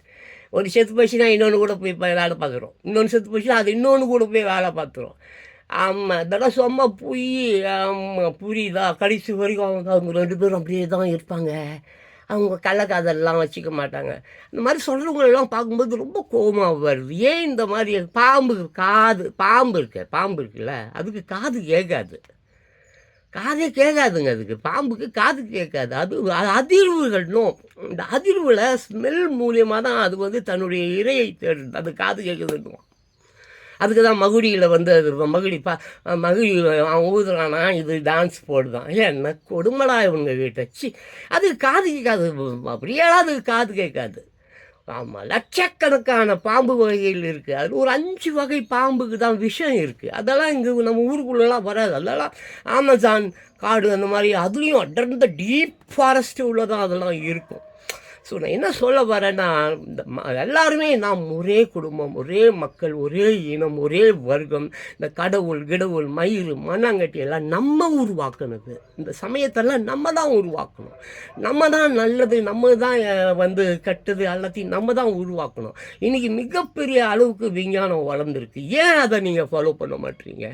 ஒரு செத்து போயிடுச்சுன்னா இன்னொன்று கூட போய் வேலை பார்க்குறோம், இன்னொன்று செத்து போயிடுச்சுன்னா அது இன்னொன்று கூட போய் வேலை பார்த்துரும். ஆமாம், இதெல்லாம் சும்மா போய் ஆமாம், புரியுதா? கடைசி வரைக்கும் அவங்க 2 பேரும் அப்படியே தான் இருப்பாங்க. அவங்க கள்ளக்காதல்லாம் வச்சுக்க மாட்டாங்க. இந்த மாதிரி சொல்கிறவங்களெல்லாம் பார்க்கும்போது ரொம்ப கோபமாக வருது. ஏன் இந்த மாதிரி? பாம்பு இருக்குல்ல, அதுக்கு காது கேட்காது, காதே கேட்காதுங்க. அதுக்கு பாம்புக்கு காது கேட்காது. அது அதிர்வுகள்னும், இந்த அதிர்வில் ஸ்மெல் மூலியமாக தான் அது தன்னுடைய இரையை தேடுது. அது காது கேட்குதுன்னுவோம். அதுக்கு தான் மகுடியில் அது மகுடி அவன் ஊதுறானா, இது டான்ஸ் போடுதான். என்ன கொடுமடா இவங்க வீட்டை. அது காது கேட்காது, அப்படியேலாம் அது காது கேட்காது. ஆமாம், லட்சக்கணக்கான பாம்பு வகைகள் இருக்குது. அதில் ஒரு 5 வகை பாம்புக்கு தான் விஷம் இருக்குது. அதெல்லாம் இங்கே நம்ம ஊருக்குள்ளெல்லாம் வராது. அதெல்லாம் அமேசான் காடு அந்த மாதிரி அதுலேயும் அடர்ந்த டீப் ஃபாரஸ்ட்டு உள்ளதான் அதெல்லாம் இருக்கும். ஸோ நான் என்ன சொல்ல வரேன்னா, எல்லாருமே நாம் ஒரே குடும்பம், ஒரே மக்கள், ஒரே இனம், ஒரே வர்க்கம். இந்த கடவுள் மயில் மண்ணாங்கட்டி எல்லாம் நம்ம உருவாக்குனது. இந்த சமயத்தெல்லாம் நம்ம தான் உருவாக்கணும். நம்ம தான் நல்லது, நம்ம தான் கெட்டது எல்லாத்தையும் நம்ம தான் உருவாக்கணும். இன்றைக்கி மிகப்பெரிய அளவுக்கு விஞ்ஞானம் வளர்ந்துருக்கு. ஏன் அதை நீங்கள் ஃபாலோ பண்ண மாட்டீங்க?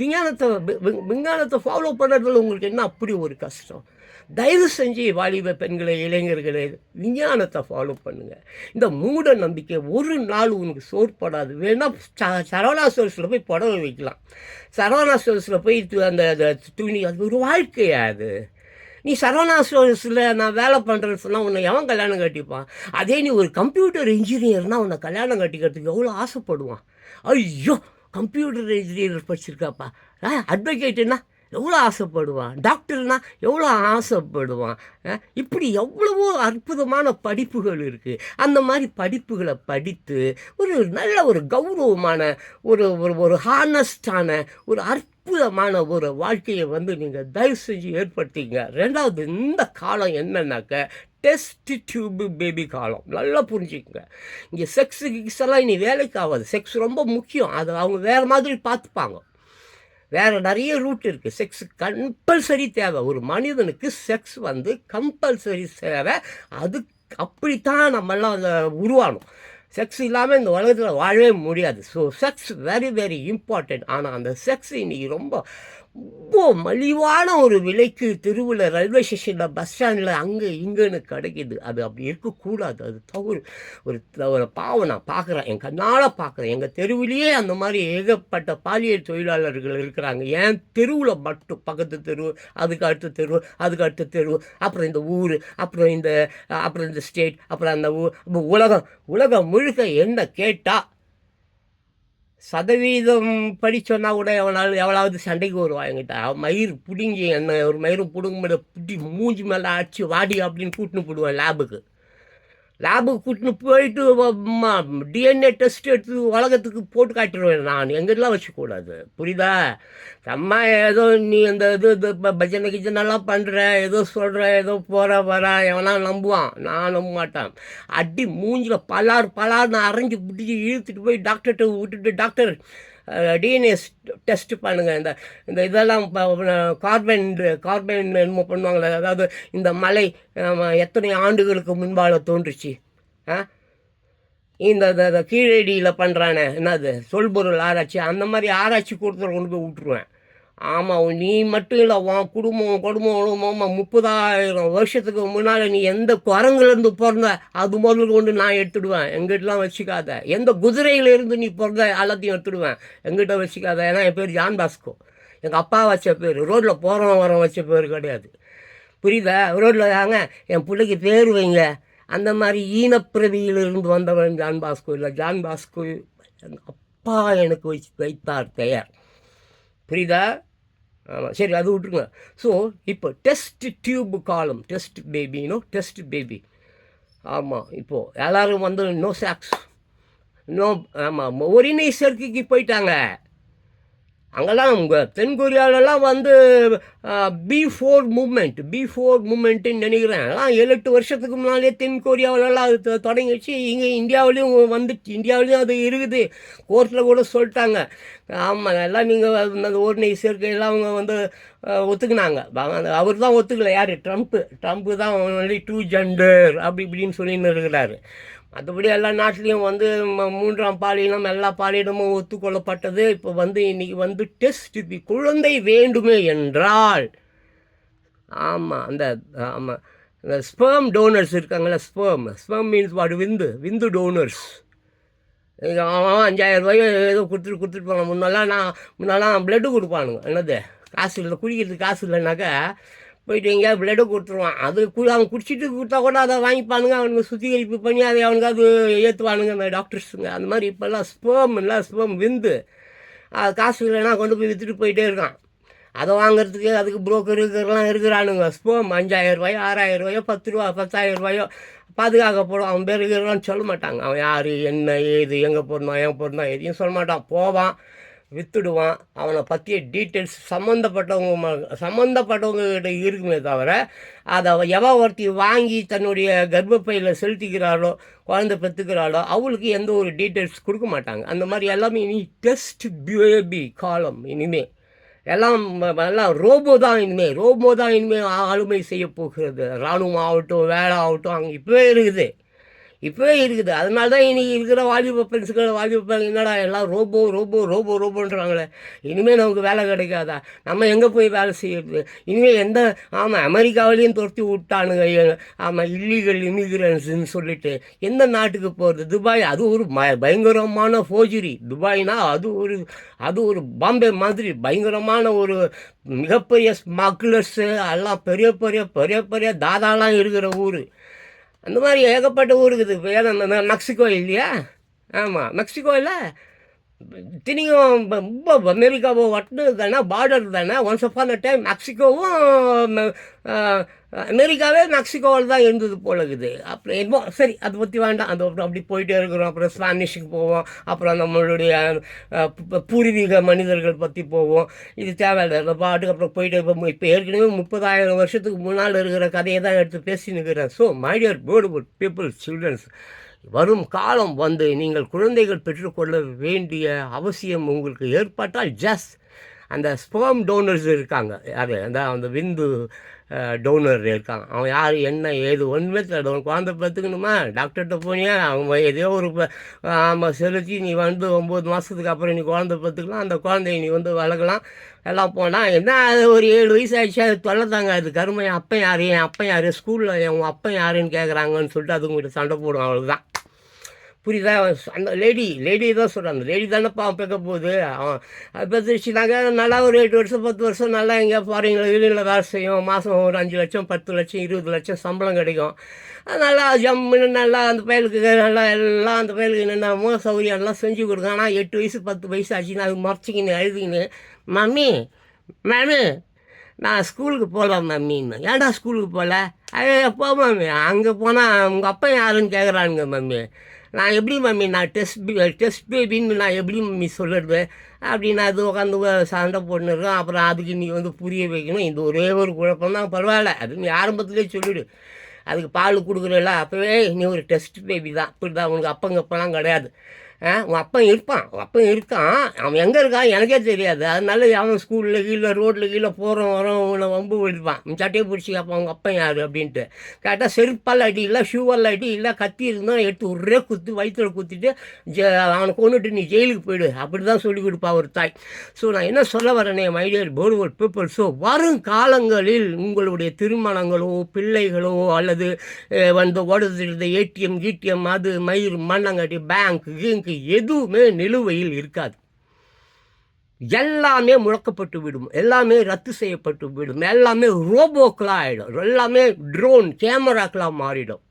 விஞ்ஞானத்தை ஃபாலோ பண்ணுறதுல உங்களுக்கு என்ன அப்படி ஒரு கஷ்டம்? தயவு செஞ்சு வாலிப பெண்களை, இளைஞர்களை, விஞ்ஞானத்தை ஃபாலோ பண்ணுங்கள். இந்த மூட நம்பிக்கை ஒரு நாள் உனக்கு சோர்படாது. வேணால் சரவணா ஸ்டோர்ஸில் போய் புடவை வைக்கலாம். சரவணா ஸ்டோர்ஸில் போய் அந்த துணி, அது ஒரு வாழ்க்கையா? அது நீ சரவணா ஸ்டோர்ஸில் நான் வேலை பண்ணுறேன்னு சொன்னால் உன்னை எவன் கல்யாணம் கட்டிப்பான்? அதே நீ ஒரு கம்ப்யூட்டர் இன்ஜினியர்னால் உன்னை கல்யாணம் கட்டிக்கிறதுக்கு எவ்வளோ ஆசைப்படுவான்? ஐயோ, கம்ப்யூட்டர் இன்ஜினியர் படிச்சிருக்காப்பா, அட்வொகேட்டுன்னா எவ்வளோ ஆசைப்படுவான், டாக்டர்னா எவ்வளோ ஆசைப்படுவான். இப்படி எவ்வளவோ அற்புதமான படிப்புகள் இருக்குது. அந்த மாதிரி படிப்புகளை படித்து ஒரு நல்ல ஒரு கௌரவமான ஒரு ஹானஸ்டான ஒரு அற்புதமான ஒரு வாழ்க்கையை நீங்கள் தயவு செஞ்சு ஏற்படுத்திங்க. 2வது, இந்த காலம் என்னன்னாக்க டெஸ்ட் டியூபு பேபி காலம். நல்லா புரிஞ்சுக்கங்க. இங்கே செக்ஸ் எல்லாம் இனி வேலைக்கு ஆகாது. செக்ஸ் ரொம்ப முக்கியம், அது அவங்க வேறு மாதிரி பார்த்துப்பாங்க. வேறு நிறைய ரூட் இருக்குது. செக்ஸ் கம்பல்சரி தேவை. ஒரு மனிதனுக்கு செக்ஸ் வந்து கம்பல்சரி தேவை. அது அப்படித்தான் நம்மெல்லாம் அதை உருவானோம். செக்ஸ் இல்லாமல் இந்த உலகத்தில் வாழவே முடியாது. So sex very very important. ஆனால் அந்த செக்ஸ் இன்றைக்கி ரொம்ப ரொம்ப மலிவான ஒரு விலைக்கு தெருவில், ரயில்வே ஸ்டேஷனில், பஸ் ஸ்டாண்டில், அங்கே இங்கேன்னு கிடைக்கிது. அது அப்படி இருக்கக்கூடாது. அது தவறு. ஒரு பாவம் நான் பார்க்குறேன், என் கண்ணால் பார்க்குறேன். எங்கள் தெருவிலேயே அந்த மாதிரி ஏகப்பட்ட பாலியல் தொழிலாளர்கள் இருக்கிறாங்க. ஏன் தெருவில் மட்டும், பக்கத்து தெரு, அதுக்கு அடுத்த தெரு, அதுக்கு அடுத்த தெரு, அப்புறம் இந்த ஊர், அப்புறம் இந்த ஸ்டேட், அப்புறம் அந்த ஊர், உலகம் முழுக்க என்ன கேட்டால் சதவீதம் படி சொன்னால் கூட எவளாவது சண்டைக்கு வருவா என்கிட்ட. மயிர் பிடுங்கி என்ன ஒரு மயிரும் பிடுங்க மேலே பிடி மூஞ்சி மேலே அடிச்சு வாடி அப்படின்னு கூட்டின்னு போடுவேன் லேபுக்கு கூட்டின்னு போயிட்டு டிஎன்ஏ டெஸ்ட் எடுத்து உலகத்துக்கு போட்டு காட்டிடுவேன். நான் எங்கிட்டலாம் வச்சுக்கூடாது, புரியுதா? அம்மா ஏதோ நீ அந்த பஜனை கிஜனெல்லாம் பண்ணுற, ஏதோ சொல்கிற, ஏதோ போகிற வர எவனா நம்புவான், நான் நம்ப மாட்டேன். அடி மூஞ்சில் பலார்னு அரைஞ்சி பிடிச்சி இழுத்துட்டு போய் டாக்டர்கிட்ட விட்டுட்டு, டாக்டர் டிஎன்ஏ டெஸ்ட் பண்ணுங்கள், இந்த இதெல்லாம் கார்பன் என்னமோ பண்ணுவாங்களே, அதாவது இந்த மலை எத்தனை ஆண்டுகளுக்கு முன்பால் தோன்றுச்சு, இந்த கீழடியில் பண்ணுறானே என்னது சொல்பொருள் ஆராய்ச்சி, அந்த மாதிரி ஆராய்ச்சி கொடுத்து கொண்டு போய் விட்டுருவேன். ஆமாம், நீ மட்டும் இல்லை, உன் குடும்பம் 30,000 வருஷத்துக்கு முன்னால் நீ எந்த குரங்குலேருந்து பிறந்த அது முதல் கொண்டு நான் எடுத்துடுவேன். எங்கிட்டலாம் வச்சுக்காத. எந்த குதிரையிலேருந்து நீ பிறந்த எல்லாத்தையும் எடுத்துடுவேன். எங்கிட்ட வச்சுக்காத. ஏன்னா என் பேர் ஜான் பாஸ்கோ. எங்கள் அப்பா வச்ச பேர், ரோட்டில் போகிறவன் வச்ச பேர் கிடையாது, புரியுதா? ரோட்டில் தாங்க என் பிள்ளைக்கு பேர் வைங்க. அந்த மாதிரி ஈனப்பிரவியிலிருந்து வந்தவன் ஜான் பாஸ்கோ இல்லை. ஜான் பாஸ்கோ எங்கள் அப்பா எனக்கு வைத்தார் பெயர், புரியுதா? ஆமாம், சரி, அது விட்டுருங்க. ஸோ இப்போ டெஸ்ட் டியூப் காலம், டெஸ்ட் பேபி. ஆமாம், இப்போது எல்லோரும் வந்து நோ சாக்ஸ், ஆமாம், ஒரினை சேர்க்கைக்கு போயிட்டாங்க. அங்கெல்லாம் உங்கள் தென்கொரியாவிலலாம் வந்து பி4 மூமெண்ட்டுன்னு நினைக்கிறேன். அதெல்லாம் 7-8 வருஷத்துக்கு முன்னாலே தென்கொரியாவிலலாம் அது தொடங்கிடுச்சு. இங்கே இந்தியாவிலையும் வந்துடுச்சு. இந்தியாவிலையும் அது இருக்குது. கோர்ட்டில் கூட சொல்லிட்டாங்க. ஆமாம், எல்லாம் நீங்கள் அந்த ஓர்ணை சேர்க்கையெல்லாம் அவங்க வந்து ஒத்துக்குனாங்க. அவர் தான் ஒத்துக்கலை. யார்? ட்ரம்ப்பு தான் ஒன்லி 2 ஜெண்டர் அப்படி இப்படின்னு சொல்லின்னு இருக்கிறாரு. மற்றபடி எல்லா நாட்டிலையும் வந்து 3ஆம் பாலினம், எல்லா பாலினமும் ஒத்துக்கொள்ளப்பட்டது. இப்போ வந்து இன்றைக்கி வந்து டெஸ்ட் குழந்தை வேண்டுமே என்றால், ஆமாம், இந்த ஸ்பெர்ம் டோனர்ஸ் இருக்காங்களே, ஸ்பெர்ம் மீன்ஸ் வாட்? விந்து டோனர்ஸ். அவன் 5,000 ரூபாயோ ஏதோ கொடுத்துட்டு போங்க. முன்னெல்லாம் ப்ளட்டு கொடுப்பானுங்க. என்னது, காசு இல்லை, குடிக்கிறதுக்கு காசு இல்லைனாக்கா போயிட்டு எங்கேயாவது ப்ளட்டு கொடுத்துருவான். அது அவன் குடிச்சிட்டு கொடுத்தா கூட அதை வாங்கிப்பானுங்க. அவனுக்கு சுத்திகரிப்பு பண்ணி அதை அவனுக்கு அது ஏற்றுவானுங்க அந்த டாக்டர்ஸுங்க. அந்த மாதிரி இப்போல்லாம் ஸ்பெர்ம் விந்து, அது காசு இல்லைன்னா கொண்டு போய் விற்றுட்டு போயிட்டே இருக்கான். அதை வாங்கிறதுக்கு அதுக்கு புரோக்கருக்கெல்லாம் இருக்கிறானுங்க. ஸ்பெர்ம் 5,000 ரூபாயோ 6,000 ரூபாயோ 10 ரூபா 10,000 ரூபாயோ பாதுகாக்கப்படும். அவன் பேருக்கிறலாம் சொல்ல மாட்டாங்க. அவன் யார், என்ன, ஏது, எங்கே போடணும் எதையும் சொல்ல மாட்டான். போவான், விற்றுடுவான். அவனை பற்றிய டீட்டெயில்ஸ் சம்மந்தப்பட்டவங்ககிட்ட இருக்குமே தவிர, அதை ஒருத்தி வாங்கி தன்னுடைய கர்ப்பப்பையில் செலுத்திக்கிறாளோ, குழந்தை பெற்றுக்கிறாளோ, அவளுக்கு எந்த ஒரு டீட்டெயில்ஸ் கொடுக்க மாட்டாங்க. அந்த மாதிரி எல்லாமே இனி டெஸ்ட் பேபி காலம். இனிமேல் எல்லாம் ரோபோ தான் இனிமேல் ஆளுமை செய்ய போகிறது. இராணுவம் ஆகட்டும், வேலை ஆகட்டும், அங்கே இப்போவே இருக்குது. அதனால தான் இன்றைக்கி இருக்கிற வாலிப பெண்கள் என்னடா எல்லாம் ரோபோன்றாங்களே. இனிமேல் நமக்கு வேலை கிடைக்காதா? நம்ம எங்கே போய் வேலை செய்யறது? இனிமேல் அமெரிக்காவிலையும் துரத்தி விட்டானுங்க. ஆமாம், இல்லீகல் இமிகிரன்ஸ்ன்னு சொல்லிட்டு எந்த நாட்டுக்கு போகிறது? துபாய், அது ஒரு பயங்கரமான ஃபோர்ஜரி. துபாய்னா அது ஒரு பாம்பே மாதிரி பயங்கரமான ஒரு மிகப்பெரிய ஸ்மக்லர்ஸு எல்லாம் பெரிய தாதாலாம் இருக்கிற ஊர். அந்த மாதிரி ஏகப்பட்ட ஊர் இருக்குது. இப்போ மெக்சிகோ இல்லையா? ஆமாம், மெக்சிகோ இல்லை, தினியும் ரொம்ப அமெரிக்காவோ ஒட்டு தானே, பார்டர் தானே. ஒன்ஸ் அப்பான் அ டைம் மெக்சிகோவும் அமெரிக்காவே மெக்சிகோவில் தான் இருந்தது போல இருக்குது. அப்புறம் என்னமோ சரி, அதை பற்றி வேண்டாம். அது அப்படி போயிட்டே இருக்கிறோம். அப்புறம் ஸ்பானிஷுக்கு போவோம், அப்புறம் நம்மளுடைய பூர்வீக மனிதர்கள் பற்றி போவோம். இது தேவையில்லை பாட்டுக்கு அப்புறம் போயிட்டு இப்போ ஏற்கனவே 30,000 வருஷத்துக்கு முன்னால் இருக்கிற கதையை தான் எடுத்து பேசினுக்கிறேன். So my dear beautiful people, childrens, வரும் காலம் வந்து நீங்கள் குழந்தைகள் பெற்றுக்கொள்ள வேண்டிய அவசியம் உங்களுக்கு ஏற்பட்டால் ஜஸ்ட் அந்த ஸ்பெர்ம் டோனர்ஸ் இருக்காங்க, யார் அந்த விந்து டோனர் இருக்காங்க. அவன் யார் என்ன ஏது ஒன்றுமே தெரியல. அவன் குழந்தை பார்த்துக்கணுமா, டாக்டர்கிட்ட போனியா, அவங்க ஏதோ ஒரு ஆமாம் செலுத்தி நீ 9 மாதத்துக்கு அப்புறம் நீ குழந்தை பார்த்துக்கலாம், அந்த குழந்தைய நீ வளர்க்கலாம் எல்லாம் போனால் என்ன. அது ஒரு 7 வயசு ஆயிடுச்சு, அது தொல்லைதாங்க. அது கருமை. என் அப்பன் யார் ஸ்கூலில் உன் அப்பன் யாருன்னு கேட்குறாங்கன்னு சொல்லிட்டு அதுங்கிட்ட சண்டை போடும். அவ்வளோதான். புரியுதா? அந்த லேடி தான் சொல்கிறேன். அந்த லேடி தானேப்பா அவன் பேக்க போகுது. அவன் அது பார்த்துச்சுனாங்க நல்லா ஒரு 8 வருஷம் 10 வருஷம் நல்லா எங்கேயா ஃபாரினில் வெளியில் வேலை செய்யும். மாதம் ஒரு 5 லட்சம் 10 லட்சம் 20 லட்சம் சம்பளம் கிடைக்கும். நல்லா ஜம்முன்னு நல்லா அந்த பயலுக்கு நல்லா எல்லாம் அந்த பயலுக்கு என்னென்னமோ சௌகரியம்லாம் செஞ்சு கொடுங்க. ஆனால் 8 வயசு 10 வயசு ஆச்சுன்னா அது மறைச்சிக்கின்னு அழுதிக்கின்னு, மம்மி மேமு நான் ஸ்கூலுக்கு போகலாம் மம்மின்னு. ஏன்டா ஸ்கூலுக்கு போகல? எப்போ மம்மி அங்கே போனால் உங்கள் அப்பா யாருன்னு கேட்குறானுங்க மம்மி. நான் எப்படி மம்மி நான் டெஸ்ட் பேபின்னு நான் எப்படி மம்மி சொல்லுறது அப்படின்னு அது உட்காந்து சண்டை போட்டுருக்கோம். அப்புறம் அதுக்கு நீ புரிய வைக்கணும். இந்த ஒரே ஒரு குழப்பம் தான். பரவாயில்ல, அது நீ ஆரம்பத்துலேயே சொல்லிவிடு. அதுக்கு பால் கொடுக்குறல அப்போவே நீ ஒரு டெஸ்ட் பேபி தான். இப்படி தான், உனக்கு அப்பங்கப்பெல்லாம் கிடையாது. உன் அப்பன் இருக்கான். அவன் எங்கே இருக்கான் எனக்கே தெரியாது. அதனால அவன் ஸ்கூலில் கீழே ரோட்டில் கீழே போகிறோம் வரோம் உன்னை வம்பு விடுப்பான். சட்டையை பிடிச்சி கேட்பான் அவங்க அப்பன் யார் அப்படின்ட்டு. கேட்டால் செருப்பால் அடி இல்லை, ஷூவால் அடி இல்லை, கத்தி இருந்தால் எடுத்து ஒரே குத்து வயிற்றில் குத்திட்டு அவனை கொண்டுட்டு நீ ஜெயிலுக்கு போயிடு அப்படி தான் சொல்லி கொடுப்பா ஒரு தாய். ஸோ நான் என்ன சொல்ல வரேனே மை டியர் போர்டுவல் பீப்புள், ஸோ வரும் காலங்களில் உங்களுடைய திருமணங்களோ பிள்ளைகளோ அல்லது ஓடுறது ஏடிஎம் அது மயிர் மண்ணாங்கட்டி பேங்க் கீங்கு எதுவுமே நிலுவையில் இருக்காது. எல்லாமே முடக்கப்பட்டு விடும், எல்லாமே ரத்து செய்யப்பட்டு விடும், எல்லாமே ரோபோக்களாக ஆகிடும், எல்லாமே ட்ரோன் கேமராக்களாக மாறிடும்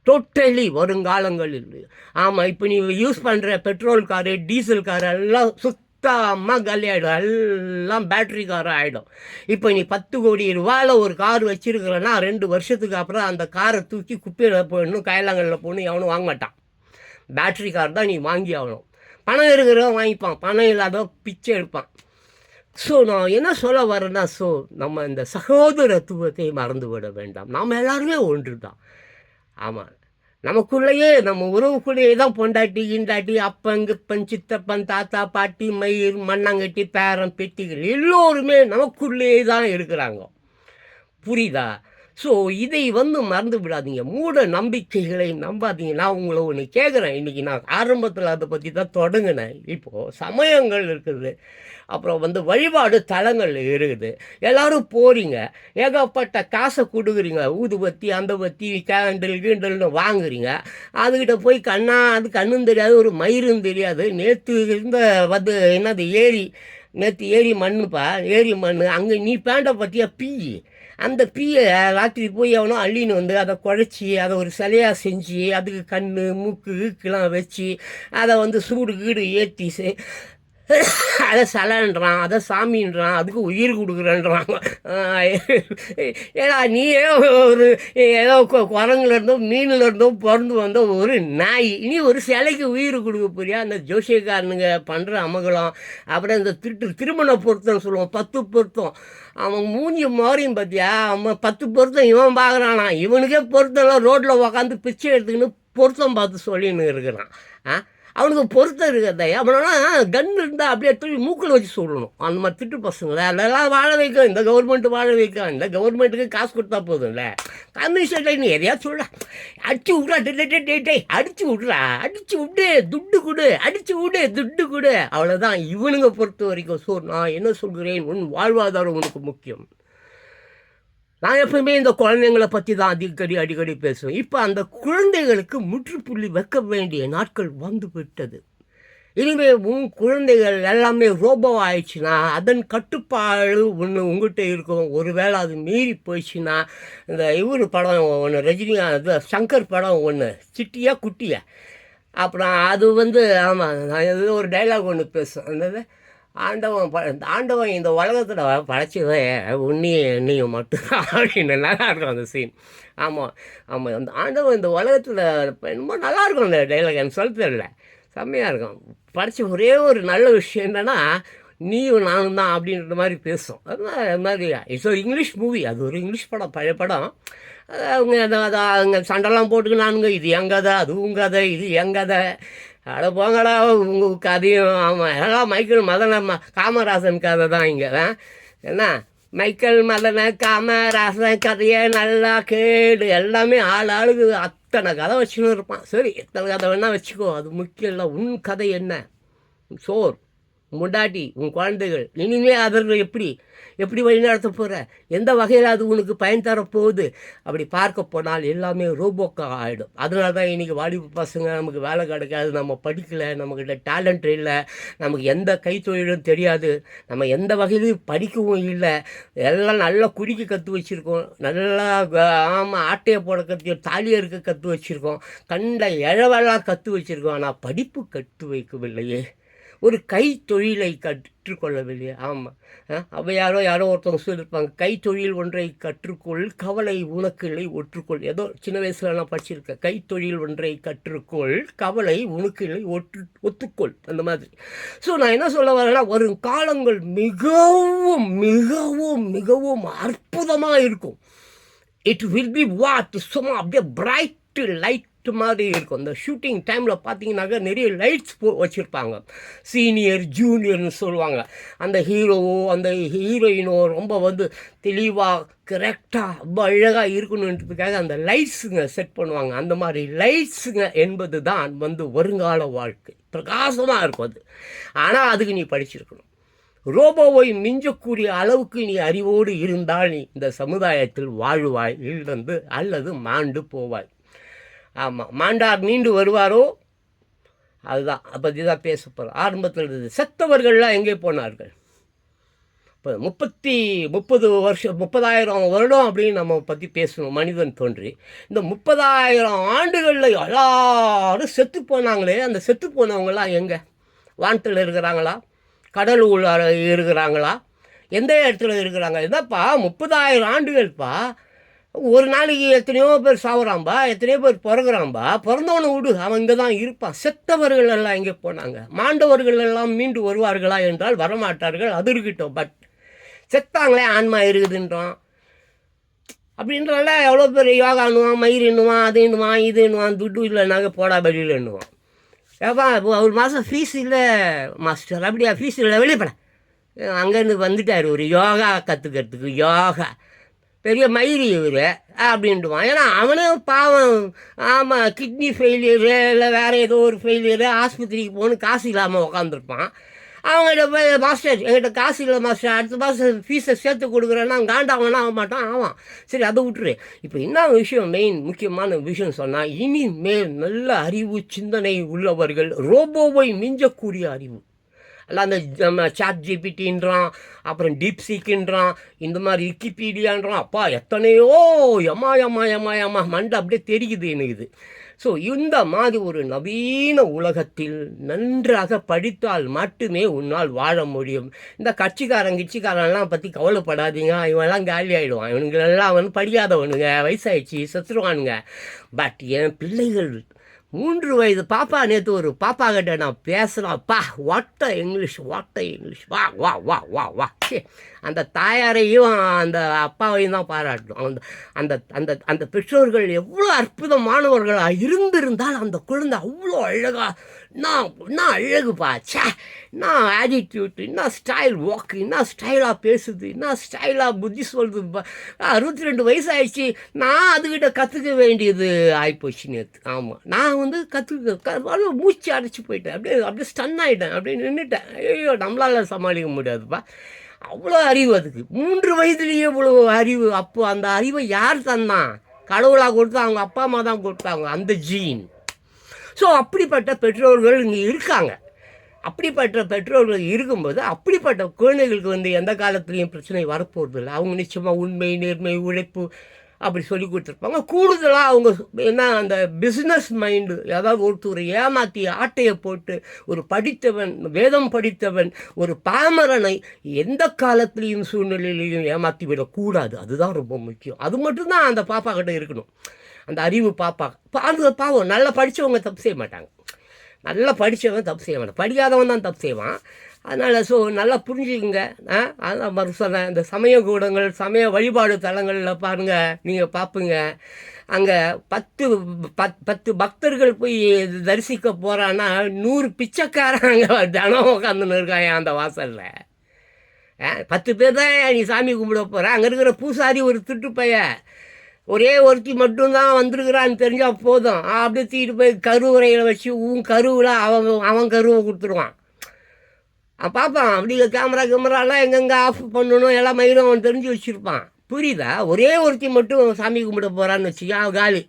டோட்டலி வருங்காலங்களில். ஆமாம், இப்போ நீ யூஸ் பண்ணுற பெட்ரோல் காரு டீசல் காரு எல்லாம் சுத்தமாக காலி ஆகிடும், எல்லாம் பேட்ரி காராக ஆகிடும். இப்போ நீ 10 கோடி ரூபாயில் ஒரு கார் வச்சுருக்கிறன்னா 2 வருஷத்துக்கு அப்புறம் அந்த காரை தூக்கி குப்பையில் போடணும், கைலாங்கல்ல போடணும், எவனும் வாங்க மாட்டான். பேட்ரி கார் தான் நீ வாங்கி ஆகணும். பணம் இருக்கிறவன் வாங்கிப்பான், பணம் இல்லாத பிச்சை எடுப்பான். ஸோ நான் என்ன சொல்ல வரேன்னா, ஸோ நம்ம இந்த சகோதரத்துவத்தை மறந்து விட வேண்டாம். நாம் எல்லாருமே ஒன்று தான். ஆமாம், நமக்குள்ளேயே நம்ம உறவுக்குள்ளேயே தான் பொண்டாட்டி கிண்டாட்டி அப்பன் சித்தப்பன் தாத்தா பாட்டி மயிர் மண்ணாங்கட்டி பேரன் பெட்டிகள் எல்லோருமே நமக்குள்ளேயே தான் இருக்கிறாங்க. புரியுதா? ஸோ இதை மறந்து விடாதீங்க. மூட நம்பிக்கைகளை நம்பாதீங்க. நான் உங்களை ஒன்று கேட்குறேன். இன்றைக்கி நான் ஆரம்பத்தில் அதை பற்றி தான் தொடங்கினேன். இப்போது சமயங்கள் இருக்குது, அப்புறம் வழிபாடு தலங்கள் இருக்குது. எல்லோரும் போகிறீங்க, ஏகப்பட்ட காசை கொடுக்குறீங்க, ஊதுபத்தி அந்த பத்தி கீண்டல்னு வாங்குறீங்க. அதுக்கிட்ட போய் அது கண்ணும் தெரியாது, ஒரு மயிரும் தெரியாது. நேற்று என்னது நேற்று ஏரி மண்ணுப்பா, ஏரி மண். அங்கே நீ பேண்டை பற்றியா அந்த பீயை ராத்திரி போய் எவனோ அள்ளின்னு அதை குழச்சி அதை ஒரு சிலையாக செஞ்சு அதுக்கு கண் மூக்கு ஈக்கெலாம் வச்சு அதை சூடு கீடு ஏற்றி அதை சிலைன்றான், அதை சாமின்றான், அதுக்கு உயிர் கொடுக்குறேன்றாங்க. ஏன்னா நீ ஏதோ குரங்குலேருந்தோ மீன்லேருந்தோ பிறந்து வந்த ஒரு நாய், இனி ஒரு சிலைக்கு உயிர் கொடுக்க போறியா? அந்த ஜோசியக்காரனுங்க பண்ணுற அமகலம். அப்புறம் இந்த திருமண பொருத்தம் சொல்லுவோம், 10 பொருத்தம். அவன் மூஞ்சி மாறியும் பார்த்தியா, அவன் 10 பொருத்தம் இவன் பார்க்குறானா, இவனுக்கே பொருத்தம்லாம் ரோட்டில் உக்காந்து பிச்சை எடுத்துக்கின்னு பொருத்தம் பார்த்து சொல்லின்னு இருக்கிறான். அவனுக்கு பொருத்தம் இருக்கிறத அவனா கன் இருந்தால் அப்படியே எடுத்து மூக்கில் வச்சு சொல்லணும். அந்த மாதிரி திட்டு பசங்களை அதெல்லாம் வாழ வைக்கும். இந்த கவர்மெண்ட்டு வாழ வைக்கும். இந்த கவர்மெண்ட்டுக்கு காசு கொடுத்தா போதும்ல. கம்யூனிஸ்ட் நீ எதையா சொல்ல அடிச்சு விட்றா, அடிச்சு விட்றா, அடிச்சு விடு, துட்டு கொடு, அடிச்சு விடு, துட்டு கொடு, அவ்வளோதான் இவனுங்க பொறுத்த வரைக்கும். ஸோ நான் என்ன சொல்கிறேன், உன் வாழ்வாதாரம் உனக்கு முக்கியம். நான் எப்பவுமே இந்த குழந்தைங்களை பற்றி தான் அடிக்கடி பேசுவேன். இப்போ அந்த குழந்தைகளுக்கு முற்றுப்புள்ளி வைக்க வேண்டிய நாட்கள் வந்து விட்டது. இனிமேல் உன் குழந்தைகள் எல்லாமே ரோபோ ஆயிடுச்சுன்னா அதன் கட்டுப்பாடு ஒன்று உங்கள்கிட்ட இருக்கும். ஒருவேளை அது மீறி போயிடுச்சுன்னா இந்த படம் ஒன்று ரஜினிகாந்த் சங்கர் படம் ஒன்று சிட்டியா குட்டியா, அப்புறம் அது ஆமாம் நான் ஏதோ ஒரு டைலாக் ஒன்று பேசுவேன். அந்த ஆண்டவன் இந்த உலகத்தில் படைச்சவன் உன்னையும் மட்டும் அப்படின்னு நல்லா இருக்கும் அந்த சீன். ஆமாம் அந்த ஆண்டவன் இந்த உலகத்தில் ரொம்ப நல்லாயிருக்கும் அந்த டைலாக். எனக்கு சொல்ல தெரியல, செம்மையாக இருக்கும். படித்த ஒரே ஒரு நல்ல விஷயம் என்னென்னா நீயும் நானும் தான் அப்படின்ற மாதிரி பேசும். அது மாதிரி இட்ஸ் ஒரு இங்கிலீஷ் மூவி, அது ஒரு இங்கிலீஷ் படம், பழைய படம். அவங்க சண்டைலாம் போட்டுக்கினானுங்க, இது எங்கதை அது உங்கதை இது எங்கதை அட போங்கடா உங்கள் கதையும். ஆமாம், எல்லாம் மைக்கேல் மதன காமராசன் கதை தான் இங்கே. என்ன மைக்கேல் மதன காமராசன் கதையை நல்லா கேடு. எல்லாமே ஆளுக்கு அத்தனை கதை வச்சுன்னு இருப்பான். சரி, எத்தனை கதை வேணால் வச்சுக்கோ, அது முக்கியம் இல்லை. உன் கதை என்ன? சோர், முண்டாட்டி, உன் குழந்தைகள் இனிமேல் அதில் எப்படி வழிநடத்த போகிற? எந்த வகையில் அது உனக்கு பயன் தரப்போகுது? அப்படி பார்க்க போனால் எல்லாமே ரோபோக்கா ஆகிடும். அதனால தான் இன்றைக்கி வாலிப பசங்க நமக்கு வேலை கிடைக்காது, நம்ம படிக்கலை, நம்மக்கிட்ட டேலண்ட் இல்லை, நமக்கு எந்த கைத்தொழிலும் தெரியாது, நம்ம எந்த வகையிலையும் படிக்கவும் இல்லை. எல்லாம் நல்லா குடிக்க கற்று வச்சுருக்கோம், நல்லா ஆமாம் ஆட்டையை போட தாலியை இருக்க கற்று வச்சுருக்கோம், கண்ட இழவெல்லாம் கற்று வச்சுருக்கோம். ஆனால் படிப்பு கற்று வைக்கவில்லையே, ஒரு கைத்தொழிலை கற்றுக்கொள்ளவில்லையே. ஆமாம், அப்போ யாரோ ஒருத்தவங்க சொல்லியிருப்பாங்க, கைத்தொழில் ஒன்றை கற்றுக்கொள், கவலை உனக்கு இல்லை ஒற்றுக்கொள். ஏதோ சின்ன வயசில் நான் படிச்சிருக்கேன், கைத்தொழில் ஒன்றை கற்றுக்கொள், கவலை உனக்கு இல்லை ஒத்துக்கொள், அந்த மாதிரி. ஸோ நான் என்ன சொல்ல வரேன்னா, வரும் காலங்கள் மிகவும் மிகவும் மிகவும் அற்புதமாக இருக்கும். இட் வில் பி சும்மா அப்படியே பிரைட்டு லைட் மாதிரி இருக்கும். இந்த ஷூட்டிங் டைமில் பார்த்தீங்கன்னாக்கா நிறைய லைட்ஸ் வச்சுருப்பாங்க. சீனியர் ஜூனியர்னு சொல்லுவாங்க. அந்த ஹீரோவோ அந்த ஹீரோயினோ ரொம்ப தெளிவாக கரெக்டாக ரொம்ப அழகாக இருக்கணுன்றதுக்காக அந்த லைட்ஸுங்க செட் பண்ணுவாங்க. அந்த மாதிரி லைட்ஸுங்க என்பது தான் வருங்கால வாழ்க்கை. பிரகாசமாக இருக்கும் அது. ஆனால் அதுக்கு நீ படிச்சிருக்கணும். ரோபோவை மிஞ்சக்கூடிய அளவுக்கு நீ அறிவோடு இருந்தால் நீ இந்த சமுதாயத்தில் வாழ்வாய், அல்லது மாண்டு போவாய். ஆமாம், மாண்டார் மீண்டு வருவாரோ, அதுதான் அப்படி தான் பேச போகிறோம். ஆரம்பத்தில் இருந்தது செத்தவர்கள்லாம் எங்கே போனார்கள்? இப்போ 30,000 வருடம் அப்படின்னு நம்ம பற்றி பேசணும். மனிதன் தோன்றி இந்த 30,000 ஆண்டுகளில் எல்லாரும் செத்து போனாங்களே, அந்த செத்து போனவங்களாம் எங்கே? வானத்தில் இருக்கிறாங்களா? கடல் உள்ளார இருக்கிறாங்களா? எந்த இடத்துல இருக்கிறாங்க? என்னப்பா 30,000 ஆண்டுகள்ப்பா, ஒரு நாளைக்கு எத்தனையோ பேர் சாகுறான்பா, எத்தனையோ பேர் பிறகுறான்பா. பிறந்தவனை விடு, அவன் இங்கே தான் இருப்பான். செத்தவர்கள் எல்லாம் எங்கே போனாங்க? மாண்டவர்கள் எல்லாம் மீண்டு வருவார்களா என்றால் வரமாட்டார்கள், அது இருக்கட்டும். பட் செத்தாங்களே, ஆன்மா இருக்குதுன்றான். அப்படின்றனால எவ்வளோ பேர் யோகா எண்ணுவான், மயிர் எண்ணுவான், அது எண்ணுவான், இது எண்ணுவான், துட்டு இல்லைனாக்க போடா வெளியில் எண்ணுவான். ஏப்பா ஒரு மாதம் ஃபீஸ் இல்லை மாஸ்டர். அப்படியா? ஃபீஸ் இல்லை, வெளியே போட. அங்கேருந்து வந்துட்டார் ஒரு யோகா கற்றுக்கிறதுக்கு. யோகா பெரிய மயிரி இவர் அப்படின்ட்டுவான். ஏன்னா அவனே பாவம். ஆமாம், கிட்னி ஃபெயிலியரு இல்லை வேறு ஏதோ ஒரு ஃபெயிலியரு, ஆஸ்பத்திரிக்கு போகணும், காசு இல்லாமல் உக்காந்துருப்பான். அவங்ககிட்ட போய் மாஸ்டர் என்கிட்ட காசு இல்லை மாஸ்டர், அடுத்த மாதம் ஃபீஸை சேர்த்து கொடுக்குறேன்னா காண்டாவனா ஆக மாட்டான். ஆமாம், சரி அதை விட்டுரு. இப்போ என்ன விஷயம், முக்கியமான விஷயம் சொன்னால், இனிமேல் நல்ல அறிவு சிந்தனை உள்ளவர்கள், ரோபோவை மிஞ்சக்கூடிய அறிவு எல்லாம் அந்த நம்ம சாட் ஜிபிடின்றான், அப்புறம் டீப்சீக்குன்றான், இந்த மாதிரி விக்கிபீடியான்றான். அப்பா எத்தனையோ எம்மா மண்டை அப்படியே தெரியுது எனக்கு. ஸோ இந்த மாதிரி ஒரு நவீன உலகத்தில் நன்றாக படித்தால் மட்டுமே உன்னால் வாழ முடியும். இந்த கிச்சிக்காரன்லாம் பற்றி கவலைப்படாதீங்க, இவெல்லாம் காலி ஆகிடுவான். இவனுங்களெல்லாம் படிக்காதவனுங்க, வயசாகிடுச்சு, செத்துருவானுங்க. பட் என் பிள்ளைகள் 3 வயது பாப்பா, நேற்று ஒரு பாப்பா கிட்ட நான் பேசலாம்ப்பா, வாட்ட இங்கிலீஷ் வா வா வா வா வா. அந்த தாயாரையும் அந்த அப்பாவையும் தான் பாராட்டணும். அந்த அந்த அந்த அந்த பெற்றோர்கள் எவ்வளோ அற்புதமானவர்களாக இருந்திருந்தால் அந்த குழந்தை அவ்வளோ அழகாக, என்ன அழகுப்பா, என்ன ஆட்டிடியூட், என்ன ஸ்டைல் வாக்கு, என்ன ஸ்டைலாக பேசுது, என்ன ஸ்டைலாக புத்தி சொல்லுதுப்பா. 62 வயசு ஆயிடுச்சு, நான் அதுக்கிட்ட கற்றுக்க வேண்டியது ஆகிப்போச்சு நேற்று. ஆமாம், நான் மூச்சு அடைச்சி போயிட்டேன், அப்படியே ஸ்டன் ஆகிட்டேன், அப்படியே நின்றுட்டேன். ஐயோ, நம்மளால் சமாளிக்க முடியாதுப்பா, அவ்வளோ அறிவு அதுக்கு. 3 வயதுலேயே இவ்வளோ அறிவு. அப்போது அந்த அறிவை யார் தந்தான்? கடவுளாக கொடுத்தா, அவங்க அப்பா அம்மா தான் கொடுத்தாங்க அந்த ஜீன். ஸோ அப்படிப்பட்ட பெற்றோர்கள் இங்கே இருக்காங்க. அப்படிப்பட்ட பெற்றோர்கள் இருக்கும்போது அப்படிப்பட்ட குழந்தைகளுக்கு எந்த காலத்துலேயும் பிரச்சனை வரப்போகிறதில்லை. அவங்க நிச்சயமாக உண்மை, நேர்மை, உழைப்பு அப்படி சொல்லி கொடுத்துருப்பாங்க. கூடுதலாக அவங்க என்ன அந்த பிஸ்னஸ் மைண்டு, அதாவது ஒருத்தர் ஏமாற்றி ஆட்டையை போட்டு ஒரு படித்தவன், வேதம் படித்தவன், ஒரு பாமரனை எந்த காலத்துலேயும் சூழ்நிலையிலையும் ஏமாற்றி விடக்கூடாது. அதுதான் ரொம்ப முக்கியம். அது மட்டும்தான் அந்த பாப்பா கிட்ட இருக்கணும், அந்த அறிவு பாப்பா. அந்த பாவம் நல்லா படித்தவங்க தப்பு செய்ய மாட்டாங்க. நல்லா படித்தவன் தப்பு செய்ய மாட்டான், படிக்காதவன் தான் தப்பு செய்வான். அதனால் நல்லா புரிஞ்சுக்குங்க. அதான் சொன்னேன், இந்த சமய கூடங்கள், சமய வழிபாடு தலங்களில் பாருங்கள், நீங்கள் பார்ப்பீங்க. அங்கே 10 பக்தர்கள் போய் தரிசிக்க போகிறான்னா 100 பிச்சைக்காரன் அங்கே தினம் உட்காந்துன்னு இருக்காங்க அந்த வாசலில். 10 பேர் தான் நீ சாமி கும்பிட போகிற. அங்கே இருக்கிற பூசாரி ஒரு திட்டுப்பைய, ஒரே ஒருத்தி மட்டும்தான் வந்திருக்கிறான்னு தெரிஞ்சால் போதும், அப்படியே தூக்கிட்டு போய் கருவறையில் வச்சு உன் கருவில் அவன் கருவை கொடுத்துருவான். பார்ப்பான், அப்படி கேமராலாம் எங்கெங்கே ஆஃப் பண்ணணும் எல்லாம் மயிலும் அவன் தெரிஞ்சு வச்சுருப்பான். புரியுதா? ஒரே ஒருத்தி மட்டும் சாமி கும்பிட போகிறான்னு வச்சுக்கா காலி.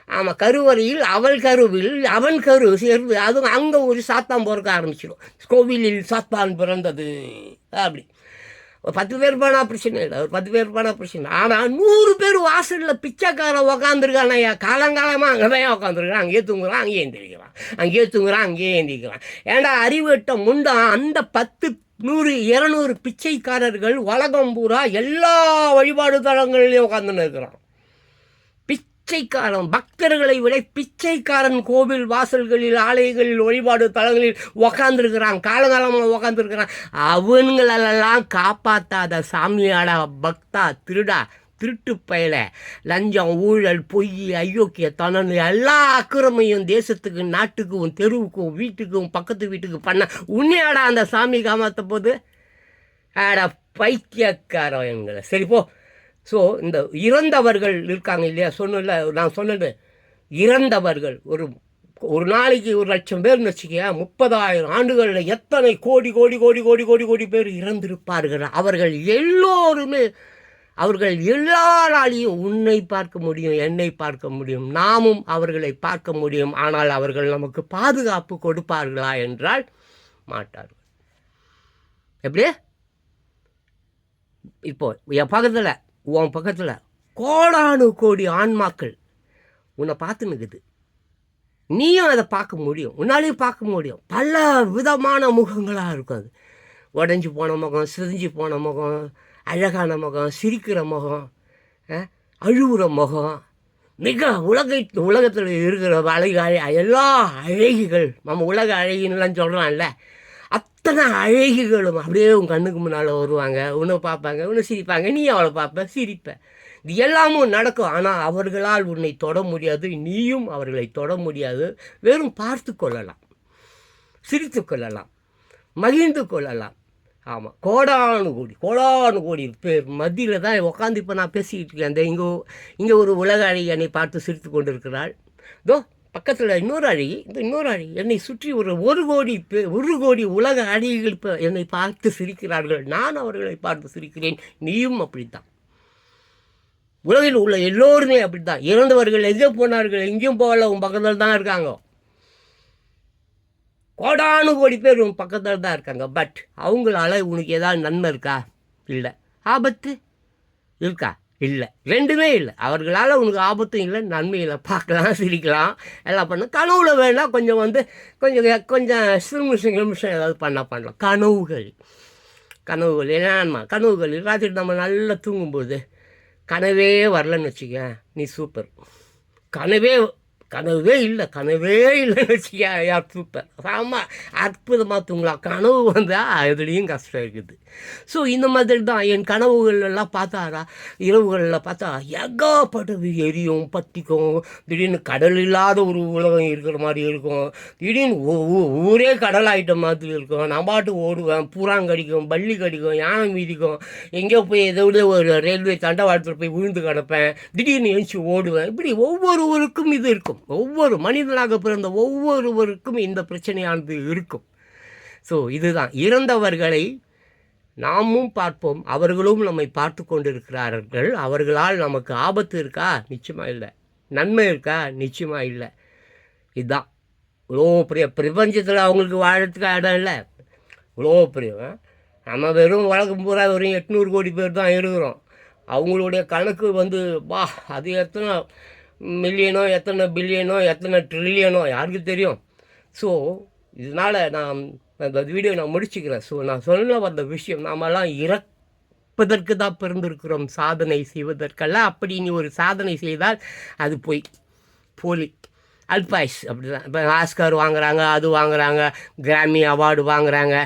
ஆமாம், கருவறையில் அவள் கருவில் அவன் கரு சேர்ந்து அதுவும் அங்கே ஒரு சாத்தான் பிறக்க ஆரம்பிச்சிடும். கோவிலில் சாத்தான் பிறந்தது அப்படி. ஒரு 10 பேர் போனால் பிரச்சனை இல்லை, ஒரு 10 பேர் போனால் பிரச்சனை. ஆனால் 100 பேர் வாசலில் பிச்சைக்காரன் உக்காந்துருக்கானையா, காலங்காலமாக அங்கே தான் உக்காந்துருக்கான். அங்கேயே தூங்குறான், அங்கேயே எழுந்திரிக்கிறான், அங்கேயே தூங்குறான், அங்கேயே எழுந்திரிக்கிறான். ஏண்டா அறிவட்ட முண்டா, அந்த 10, 100, 200 பிச்சைக்காரர்கள் உலகம் பூரா எல்லா வழிபாடு தலங்கள்லையும் உட்காந்துன்னு இருக்கிறான். பிச்சைக்காரன், பக்தர்களை விட பிச்சைக்காரன் கோவில் வாசல்களில், ஆலயங்களில், வழிபாடு தலங்களில் உக்காந்துருக்கிறான், காலகாலமாக உக்காந்துருக்கிறான். அவங்களெல்லாம் காப்பாற்றாத சாமியாடா, பக்தா, திருடா, திருட்டு பயல, லஞ்சம், ஊழல், பொய், அயோக்கியத்தனம், எல்லா அக்கிரமையும் தேசத்துக்கு, நாட்டுக்கும், தெருவுக்கும், வீட்டுக்கும், பக்கத்து வீட்டுக்கு பண்ண உன்னையாடா அந்த சாமி காமாற்ற போது? ஆடா பைத்தியக்காரன் எங்களை. சரி போ. இந்த இறந்தவர்கள் இருக்காங்க இல்லையா, நான் சொன்னது இறந்தவர்கள் ஒரு நாளைக்கு 1,00,000 பேர்னு வச்சுக்க, 30,000 ஆண்டுகளில் எத்தனை கோடி கோடி கோடி கோடி கோடி கோடி பேர் இறந்திருப்பார்கள். அவர்கள் எல்லோருமே, அவர்கள் எல்லா நாளையும் உன்னை பார்க்க முடியும், என்னை பார்க்க முடியும், நாமும் அவர்களை பார்க்க முடியும். ஆனால் அவர்கள் நமக்கு பாதுகாப்பு கொடுப்பார்களா என்றால் மாட்டார்கள். எப்படி? இப்போ என் பக்கத்தில், உன் பக்கத்தில் கோடானு கோடி ஆன்மாக்கள் உன்னை பார்த்து நிற்குது. நீயும் அதை பார்க்க முடியும், உன்னாலையும் பார்க்க முடியும். பல விதமான முகங்களாக இருக்கும். அது உடஞ்சி போன முகம், சிரிஞ்சு போன முகம், அழகான முகம், சிரிக்கிற முகம், அழுகுற முகம், மிக உலகத்தில் இருக்கிற எல்லா அழகிகள், நம்ம உலக அழகின்லாம் சொல்கிறான்ல, அத்தனை அழகிகளும் அப்படியே உன் கண்ணுக்கு முன்னால் வருவாங்க. உன்னை பார்ப்பாங்க, உன்னை சிரிப்பாங்க, நீ அவளை பார்ப்ப, சிரிப்ப. இது எல்லாமும் நடக்கும். ஆனால் அவர்களால் உன்னை தொட முடியாது, நீயும் அவர்களை தொட முடியாது. வெறும் பார்த்து கொள்ளலாம், சிரித்து கொள்ளலாம், மகிழ்ந்து கொள்ளலாம். ஆமாம், கோடானு கோடி பேர் மத்தியில் தான் உட்காந்து இப்போ நான் பேசிக்கிட்டு இருக்கேன். அந்த இங்கே ஒரு உலக அழகி என்னை பார்த்து சிரித்து கொண்டிருக்கிறாள். பக்கத்தில் இன்னொரு அழகி, இன்னொரு அழகி என்னை சுற்றி ஒரு கோடி உலக அழகிகள் இப்போ என்னை பார்த்து சிரிக்கிறார்கள். நான் அவர்களை பார்த்து சிரிக்கிறேன். நீயும் அப்படித்தான். உலகில் உள்ள எல்லோருமே அப்படித்தான். இறந்தவர்கள் எங்கே போனார்கள்? எங்கேயும் போகல, உன் பக்கத்தில் தான் இருக்காங்க. கோடானு கோடி பேர் உன் பக்கத்தில் தான் இருக்காங்க. பட் அவங்களால உனக்கு ஏதாவது நன்மை இருக்கா? இல்லை. ஆபத்து இருக்கா? இல்லை. ரெண்டுமே இல்லை. அவர்களால் உனக்கு ஆபத்தும் இல்லை, நன்மை இல்லை. பார்க்கலாம், சிரிக்கலாம், எல்லாம் பண்ண. கனவுல வேணால் கொஞ்சம் கொஞ்சம் நிமிஷம் ஏதாவது பண்ணலாம். கனவுகள் என்னன்னா, கனவுகள் ராத்திரி நம்ம நல்லா தூங்கும்போது கனவே வரலன்னு வச்சுக்க, நீ சூப்பர். கனவே இல்லைன்னு வச்சுக்க, யார் சூப்பர். ஆமாம், அற்புதமாக தூங்கலாம். கனவு வந்தால் அதுலேயும் கஷ்டம் இருக்குது. இந்த மாதிரி தான் என் கனவுகளெல்லாம் பார்த்தாரா, இரவுகளில் பார்த்தா ஏகப்பட்டது எரியும், பற்றிக்கும். திடீர்னு கடல் இல்லாத ஒரு உலகம் இருக்கிற மாதிரி இருக்கும். திடீர்னு ஊரே கடல் ஆகிட்ட மாதிரி இருக்கும். நான் பாட்டு ஓடுவேன், புறாங்கடிக்கும், பள்ளி கடிக்கும், யானை மீதிக்கும், எங்கேயோ போய் எதோட ஒரு ரயில்வே தண்டவாளத்தில் போய் விழுந்து கிடப்பேன். திடீர்னு எழுச்சி ஓடுவேன். இப்படி ஒவ்வொருவருக்கும் இது இருக்கும். ஒவ்வொரு மனிதனாக பிறந்த ஒவ்வொருவருக்கும் இந்த பிரச்சனையானது இருக்கும். இதுதான், இறந்தவர்களை நாமும் பார்ப்போம், அவர்களும் நம்மை பார்த்து கொண்டிருக்கிறார்கள். அவர்களால் நமக்கு ஆபத்து இருக்கா? நிச்சயமாக இல்லை. நன்மை இருக்கா? நிச்சயமாக இல்லை. இதுதான் இவ்வளோ பெரிய பிரபஞ்சத்தில் அவங்களுக்கு வாழறதுக்கு இடம் இல்லை. இவ்வளோ பெரிய நம்ம வெறும் உலகம் பூரா வெறும் 800 கோடி பேர் தான் இருக்கிறோம். அவங்களுடைய கணக்கு அது எத்தனை மில்லியனோ, எத்தனை பில்லியனோ, எத்தனை ட்ரில்லியனோ யாருக்கு தெரியும். இதனால் நான் அந்த வீடியோ நான் முடிச்சுக்கிறேன். நான் சொல்ல வந்த விஷயம், நாமெல்லாம் இறப்பதற்கு தான் பிறந்திருக்கிறோம், சாதனை செய்வதற்கெல்லாம். அப்படி நீ ஒரு சாதனை செய்தால் அது போலி. அல்பாய்ஸ் அப்படி தான். இப்போ ஆஸ்கார் வாங்குறாங்க, அது வாங்குறாங்க, கிராமி அவார்டு வாங்குறாங்க,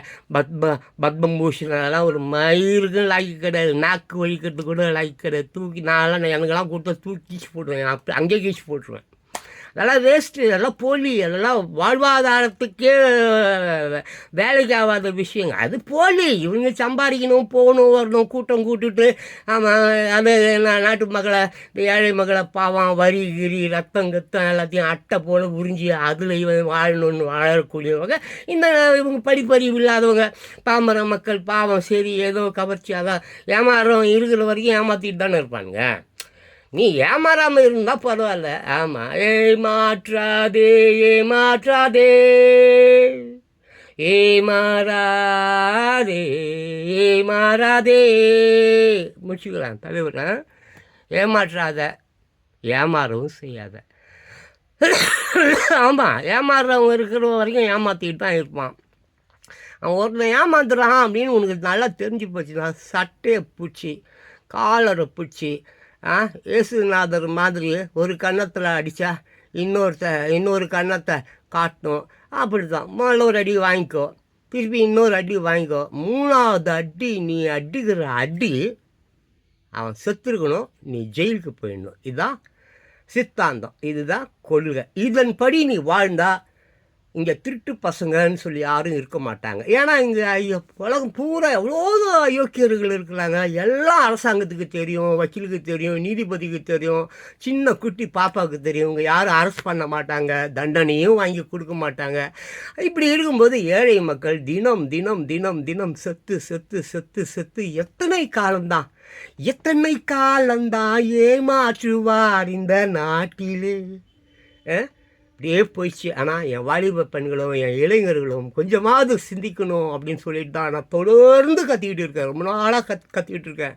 பத்மபூஷன் அதெல்லாம் ஒரு மயிருக்கும் லாய்க்கு கிடையாது. நாக்கு வலிக்கிறது கூட லாய்க்கு கிடையாது. நான்லாம் எனக்கெல்லாம் கொடுத்தா கீச்சு போட்டுருவேன். அப்படி அங்கேயே கீச்சு போட்டுருவேன். அதெல்லாம் வேஸ்ட்டு, அதெல்லாம் போலி, அதெல்லாம் வாழ்வாதாரத்துக்கே வேலைக்கு ஆகாத விஷயங்க. அது போலி. இவங்க சம்பாதிக்கணும், போகணும், வரணும், கூட்டம் கூட்டுட்டு ஆமாம் அந்த நாட்டு மக்களை, இந்த ஏழை மக்களை பாவம் வரி கிரி ரத்தம் கத்தம் எல்லாத்தையும் அட்டை போல் உறிஞ்சி அதில் இவன் வாழணும்னு வாழக்கூடியவங்க. இந்த இவங்க படிப்பறிவு இல்லாதவங்க பாமர மக்கள் பாவம் சரி ஏதோ கவர்ச்சி அதான் ஏமாறுறோம் இருக்கிற வரைக்கும் ஏமாற்றிட்டு தானே இருப்பானுங்க. நீ ஏமாறாமல் இருந்தால் பரவாயில்ல. ஆமாம், ஏமாற்றாதே ஏமாற்றாதே ஏமாறாதே ஏமாறாதே முடிச்சுக்கலாம் தலைவர். ஏமாற்றாத, ஏமாறவும் செய்யாத. ஆமாம், ஏமாறுறவங்க இருக்கிற வரைக்கும் ஏமாற்றிக்கிட்டு தான் இருப்பான். அவன் ஒருத்தன் ஏமாத்துறான் அப்படின்னு உனக்கு நல்லா தெரிஞ்சு போச்சுன்னா சட்டையை பிடிச்சி காலரை பிடிச்சி இயேசுநாதர் மாதிரி ஒரு கன்னத்தில் அடித்தா இன்னொரு கன்னத்தை காட்டணும். அப்படி தான் முதல்ல ஒரு அடி வாங்கிக்கோ, திருப்பி இன்னொரு அடி வாங்கிக்கோ. 3வது அடி நீ அடிக்கிற அடி அவன் செத்துருக்கணும், நீ ஜெயிலுக்கு போயிடணும். இதுதான் சித்தாந்தம், இதுதான் கொள்கை. இதன்படி நீ வாழ்ந்தா இங்கே திருட்டு பசங்கன்னு சொல்லி யாரும் இருக்க மாட்டாங்க. ஏன்னா இங்கே உலகம் பூரா எவ்வளோ அயோக்கியர்கள் இருக்கிறாங்க. எல்லாம் அரசாங்கத்துக்கு தெரியும், வக்கீலுக்கு தெரியும், நீதிபதிக்கு தெரியும், சின்ன குட்டி பாப்பாவுக்கு தெரியும். இவங்க யாரும் அரெஸ்ட் பண்ண மாட்டாங்க, தண்டனையும் வாங்கி கொடுக்க மாட்டாங்க. இப்படி இருக்கும்போது ஏழை மக்கள் தினம் தினம் தினம் தினம் செத்து செத்து செத்து செத்து எத்தனை காலம்தான் ஏமாற்றுவார் இந்த நாட்டிலே. அப்படியே போயிடுச்சு. ஆனால் என் வாலிப பெண்களும் என் இளைஞர்களும் கொஞ்சமாவது சிந்திக்கணும் அப்படின்னு சொல்லிட்டு தான் நான் தொடர்ந்து கத்திக்கிட்டு இருக்கேன். ரொம்ப நாளாக கத்திக்கிட்டு இருக்கேன்.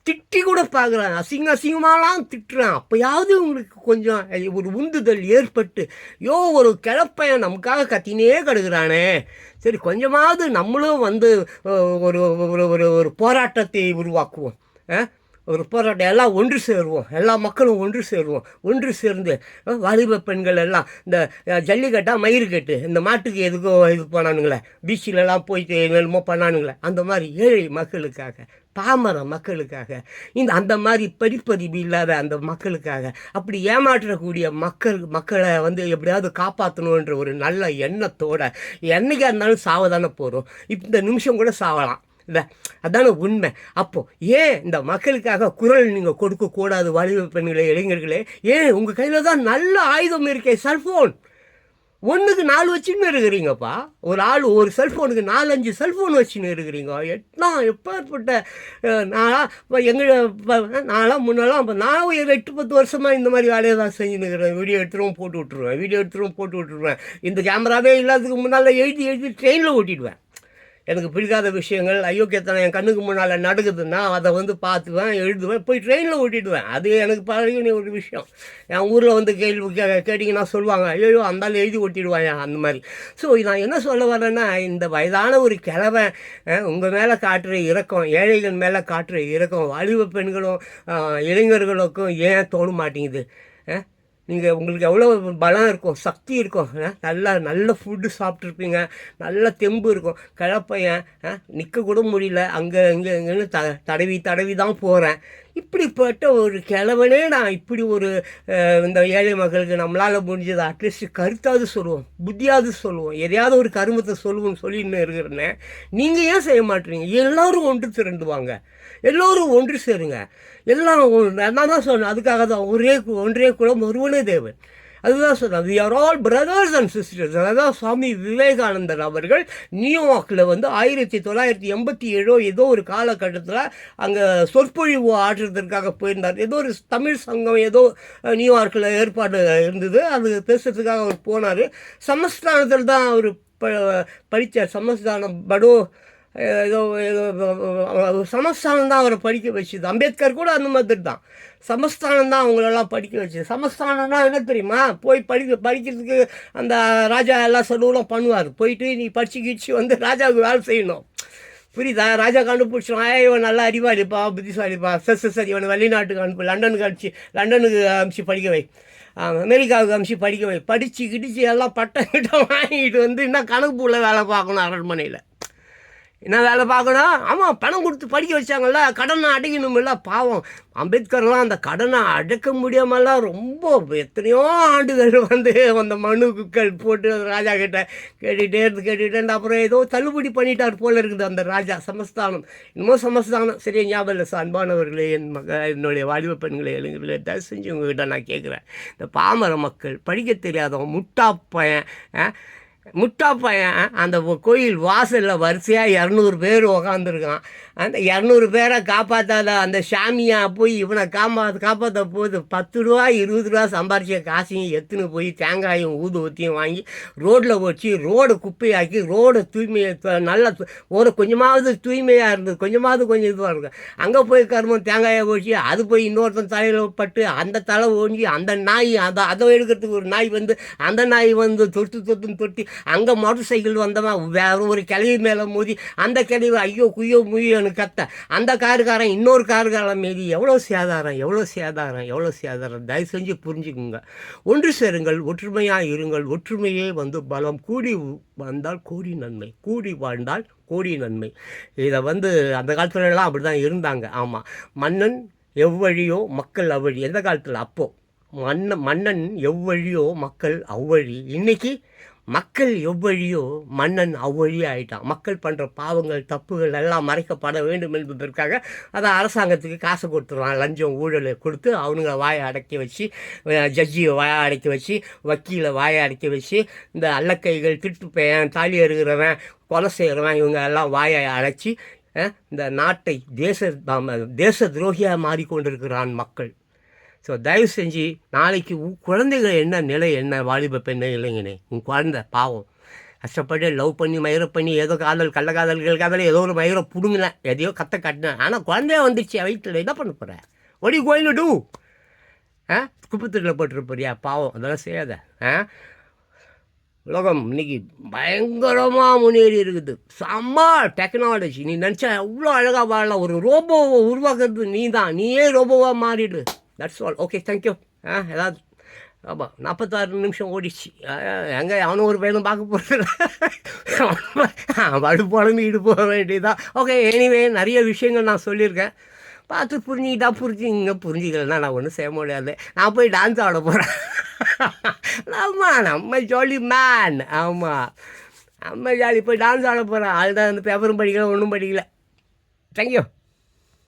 திட்டி கூட பார்க்குறேன், அசிங்கமாலாம் திட்டுறேன். அப்போயாவது உங்களுக்கு கொஞ்சம் ஒரு உந்துதல் ஏற்பட்டு ஒரு கிளப்பையன் நமக்காக கத்தினே கிடக்குறானே, சரி கொஞ்சமாவது நம்மளும் வந்து ஒரு ஒரு போராட்டத்தை உருவாக்குவோம். ஒரு போராட்டம், எல்லாம் ஒன்று சேருவோம், எல்லா மக்களும் ஒன்று சேருவோம். ஒன்று சேர்ந்து வாலிப பெண்கள் எல்லாம் இந்த ஜல்லிக்கட்டா மயிறுக்கட்டு இந்த மாட்டுக்கு எதுக்கோ இது பண்ணானுங்களே, பீச்சிலெல்லாம் போயிட்டு என்னமோ பண்ணானுங்களே, அந்த மாதிரி ஏழை மக்களுக்காக, பாமர மக்களுக்காக, அந்த மாதிரி படிப்பறிவு இல்லாத அந்த மக்களுக்காக, அப்படி ஏமாற்றக்கூடிய மக்களை வந்து எப்படியாவது காப்பாற்றணுன்ற ஒரு நல்ல எண்ணத்தோட என்றைக்காக இருந்தாலும் சாவதானே போகிறோம். இந்த நிமிஷம் கூட சாவலாம் இல்லை, அதான உண்மை. அப்போது ஏன் இந்த மக்களுக்காக குரல் நீங்கள் கொடுக்கக்கூடாது? வாலிப பெண்களே, இளைஞர்களே, ஏன் உங்கள் கையில் தான் நல்ல ஆயுதம் இருக்கே, செல்ஃபோன். ஒன்றுக்கு 4 வச்சுன்னு இருக்கிறீங்கப்பா. ஒரு ஆள் ஒரு செல்ஃபோனுக்கு 4-5 செல்ஃபோன் வச்சுன்னு இருக்கிறீங்க. எப்பேற்பட்ட நான்லாம் முன்னெல்லாம் நான் 8-10 வருஷமாக இந்த மாதிரி வேலையை தான் செஞ்சுன்னு இருக்கிறேன். வீடியோ எடுத்துருவோம் போட்டு விட்டுருவேன். இந்த கேமராவே இல்லாததுக்கு முன்னால் எழுதி ட்ரெயினில் ஓட்டிடுவேன். எனக்கு பிடிக்காத விஷயங்கள் அயோக்கியத்தனம் என் கண்ணுக்கு முன்னால் நடக்குதுன்னா அதை வந்து பார்த்துவேன், எழுதுவேன், போய் ட்ரெயினில் ஓட்டிடுவேன். அது எனக்கு பழகின ஒரு விஷயம். என் ஊரில் வந்து கேள்வி கேட்டிங்கன்னா சொல்லுவாங்க, ஐயோ அந்தாலும் எழுதி ஓட்டிடுவாங்க அந்த மாதிரி. ஸோ நான் என்ன சொல்ல வரேன்னா, இந்த வயதான ஒரு கிழவன் உங்கள் மேலே காட்டுற இரக்கம், ஏழைகள் மேலே காட்டுற இரக்கம் வாலிப பெண்களும் இளைஞர்களுக்கும் ஏன் தோண மாட்டேங்குது? உங்களுக்கு எவ்வளோ பலம் இருக்கும், சக்தி இருக்கும், நல்ல ஃபுட்டு சாப்பிட்ருப்பீங்க, நல்ல தெம்பு இருக்கும். கிளப்பையன் நிற்க கூட முடியல, இங்கேன்னு தடவி தான் போகிறேன். இப்படிப்பட்ட ஒரு கிழவனே நான் இப்படி ஒரு இந்த ஏழை மக்களுக்கு நம்மளால் முடிஞ்சது அட்லீஸ்ட் கருத்தாவது சொல்லுவோம், புத்தியாவது சொல்லுவோம், எதையாவது ஒரு கருமத்தை சொல்லுவோம்னு சொல்லின்னு இருக்கிறேன்னே. நீங்கள் ஏன் செய்ய மாட்டீங்க? எல்லோரும் ஒன்று திரண்டுவாங்க, எல்லோரும் ஒன்று சேருங்க. எல்லாம் நான் தான் சொன்னேன், அதுக்காக தான் ஒன்றே குலம் ஒருவனே தேவன். அதுதான் சொன்னேன், we are all brothers and sisters. அதான் சுவாமி விவேகானந்தர் அவர்கள் நியூயார்க்கில் வந்து 1987 ஏதோ ஒரு காலகட்டத்தில் அங்கே சொற்பொழிவு ஆற்றுறதுக்காக போயிருந்தார். ஏதோ ஒரு தமிழ் சங்கம் ஏதோ நியூயார்க்கில் ஏற்பாடு இருந்தது, அது பேசுறதுக்காக அவர் போனார். சமஸ்தானத்தில் தான் அவர் படித்தார். சமஸ்தானம் படோ ஏதோ சமஸ்தானம் தான் அவரை படிக்க வச்சுது. அம்பேத்கர் கூட அந்த மாதிரி தான், சமஸ்தானம் தான் அவங்களெல்லாம் படிக்க வச்சுது. சமஸ்தானம்னா என்ன தெரியுமா? போய் படிக்கிறதுக்கு அந்த ராஜா எல்லா செலவுலாம் பண்ணுவார். போயிட்டு நீ படிச்சு வந்து ராஜாவுக்கு வேலை செய்யணும். புரியுதா? ராஜா கண்டுபிடிச்சிடும், இவன் நல்லா அறிவாளிப்பா, புத்திசாலிப்பா, சரி இவனை வெளிநாட்டுக்கு அனுப்பு, லண்டனுக்கு லண்டனுக்கு அனுப்பிச்சு படிக்க வை. அமெரிக்காவுக்கு அனுப்பிச்சு படித்து கிடிச்சு எல்லாம் பட்டம் கிட்டம் வாங்கிட்டு வந்து இன்னும் கணக்கு புள்ள வேலை பார்க்கணும் அரண்மனையில். என்ன வேலை பார்க்கணும்? ஆமாம், பணம் கொடுத்து படிக்க வச்சாங்கல்ல, கடனை அடைக்கணுமில்ல. பாவம் அம்பேத்கர்லாம் அந்த கடனை அடைக்க முடியாமலாம் ரொம்ப எத்தனையோ ஆண்டுகள் வந்து அந்த மனுக்கள் போட்டு ராஜா கிட்ட கேட்டுகிட்டே அப்புறம் ஏதோ தள்ளுபடி பண்ணிட்டார் போல இருக்குது அந்த ராஜா. சமஸ்தானம் இன்னமும் சமஸ்தானம் சரியா ஞாபகம் இல்லை. அன்பானவர்களே, என்னுடைய வாலிப பெண்களை இளைஞர்களே, தயவு செஞ்சு உங்ககிட்ட நான் கேட்குறேன், இந்த பாமர மக்கள் படிக்க தெரியாதவன் முட்டா பையன் அந்த கோயில் வாசலில் வரிசையாக 200 பேர் உக்காந்துருக்கான். அந்த 200 பேரை காப்பாற்றாத அந்த சாமியா போய் இவனை காப்பாற்ற போது 10 ரூபா 20 ரூபா சம்பாரிச்ச காசையும் எடுத்துன்னு போய் தேங்காயும் ஊதுவத்தியும் வாங்கி ரோட்டில் வச்சு ரோடை குப்பையாக்கி ரோடை தூய்மையை நல்லா ஒரு கொஞ்சமாவது தூய்மையாக இருந்தது, கொஞ்சம் இதுவாக இருக்கும். அங்கே போய் கருமம் தேங்காயை வச்சு அது போய் இன்னொருத்தன் தலையில் பட்டு அந்த தலை ஓஞ்சி அந்த நாய் அதை எடுக்கிறதுக்கு ஒரு நாய் வந்து அந்த நாய் வந்து தொட்டுன்னு தொட்டி அங்கே மோட்டர் சைக்கிள் வந்தவன் வேற ஒரு கிளவி மேலே மோதி அந்த கிளவி ஐயோ குய்யோ முய்யோன்னு கத்த அந்த காருக்காரன் இன்னொரு காருக்காரன் மீதி எவ்வளோ சேதாரம். தயவு செஞ்சு புரிஞ்சுக்குங்க. ஒன்று சேருங்கள், ஒற்றுமையாக இருங்கள். ஒற்றுமையே வந்து பலம். கூடி வந்தால் கோடி நன்மை, கூடி வாழ்ந்தால் கோடி நன்மை. இதை வந்து அந்த காலத்துலலாம் அப்படி தான் இருந்தாங்க. ஆமாம், மன்னன் எவ்வழியோ மக்கள் அவ்வழி. எந்த காலத்தில்? அப்போது மன்னன் எவ்வழியோ மக்கள் அவ்வழி. இன்றைக்கி மக்கள் எவ்வழியோ மன்னன் அவ்வழி ஆகிட்டான். மக்கள் பண்ணுற பாவங்கள் தப்புகள் எல்லாம் மறைக்கப்பட வேண்டும் என்பதற்காக அதை அரசாங்கத்துக்கு காசு கொடுத்துருவான். லஞ்சம் ஊழலை கொடுத்து அவனுங்க வாயை அடக்கி வச்சு, ஜட்ஜியை வாயை அடக்கி வச்சு, வக்கீலை வாயை அடக்கி வச்சு, இந்த அல்லக்கைகள் திருட்டுப்பையன் தாலி அறுகிறவன் கொலை செய்கிறவன் இவங்க எல்லாம் வாயை அடைச்சி இந்த நாட்டை தேச துரோகியாக மாறிக்கொண்டிருக்கிறான் மக்கள். ஸோ தயவு செஞ்சு நாளைக்கு குழந்தைகள் என்ன வாலிப பெண்ணை இல்லைங்கண்ணே, உன் குழந்தை பாவம் கஷ்டப்பட்டு லவ் பண்ணி மயிரை பண்ணி ஏதோ கள்ளக்காதல் ஏதோ ஒரு மயிரை பிடுங்கினேன், எதையோ கற்ற கட்டினேன். ஆனால் குழந்தைய வந்துடுச்சு வயிற்றில், என்ன பண்ண போகிறேன்? what you going to do? குப்பத்தில் போட்டிருப்பறியா? பாவம், அதெல்லாம் செய்யாத. உலகம் இன்னைக்கு பயங்கரமாக முன்னேறி இருக்குது. செம்ம டெக்னாலஜி. நீ நினச்சா எவ்வளோ அழகாக வாழலாம். ஒரு ரோபோவை உருவாக்குறது நீயே ரோபோவாக மாறிடு. That's all. Okay, thank you. ஏதாவது ஆமாம், 46 நிமிஷம் ஓடிச்சு. எங்கே அவனும் ஒரு பையனும் பார்க்க போகிறதில்ல, வடுப்பாலும் ஈடு போக வேண்டியதுதான். ஓகே, எனிவே நிறைய விஷயங்கள் நான் சொல்லியிருக்கேன். பார்த்து புரிஞ்சிக்கலன்னா நான் ஒன்றும் செய்ய முடியாது. நான் போய் டான்ஸ் ஆட போகிறேன். நம்ம ஜாலி மேன். ஆமாம், நம்ம ஜாலி போய் டான்ஸ் ஆட போகிறேன். அதுதான் அந்த பேப்பரும் படிக்கல, ஒன்றும் படிக்கல. தேங்க்யூ.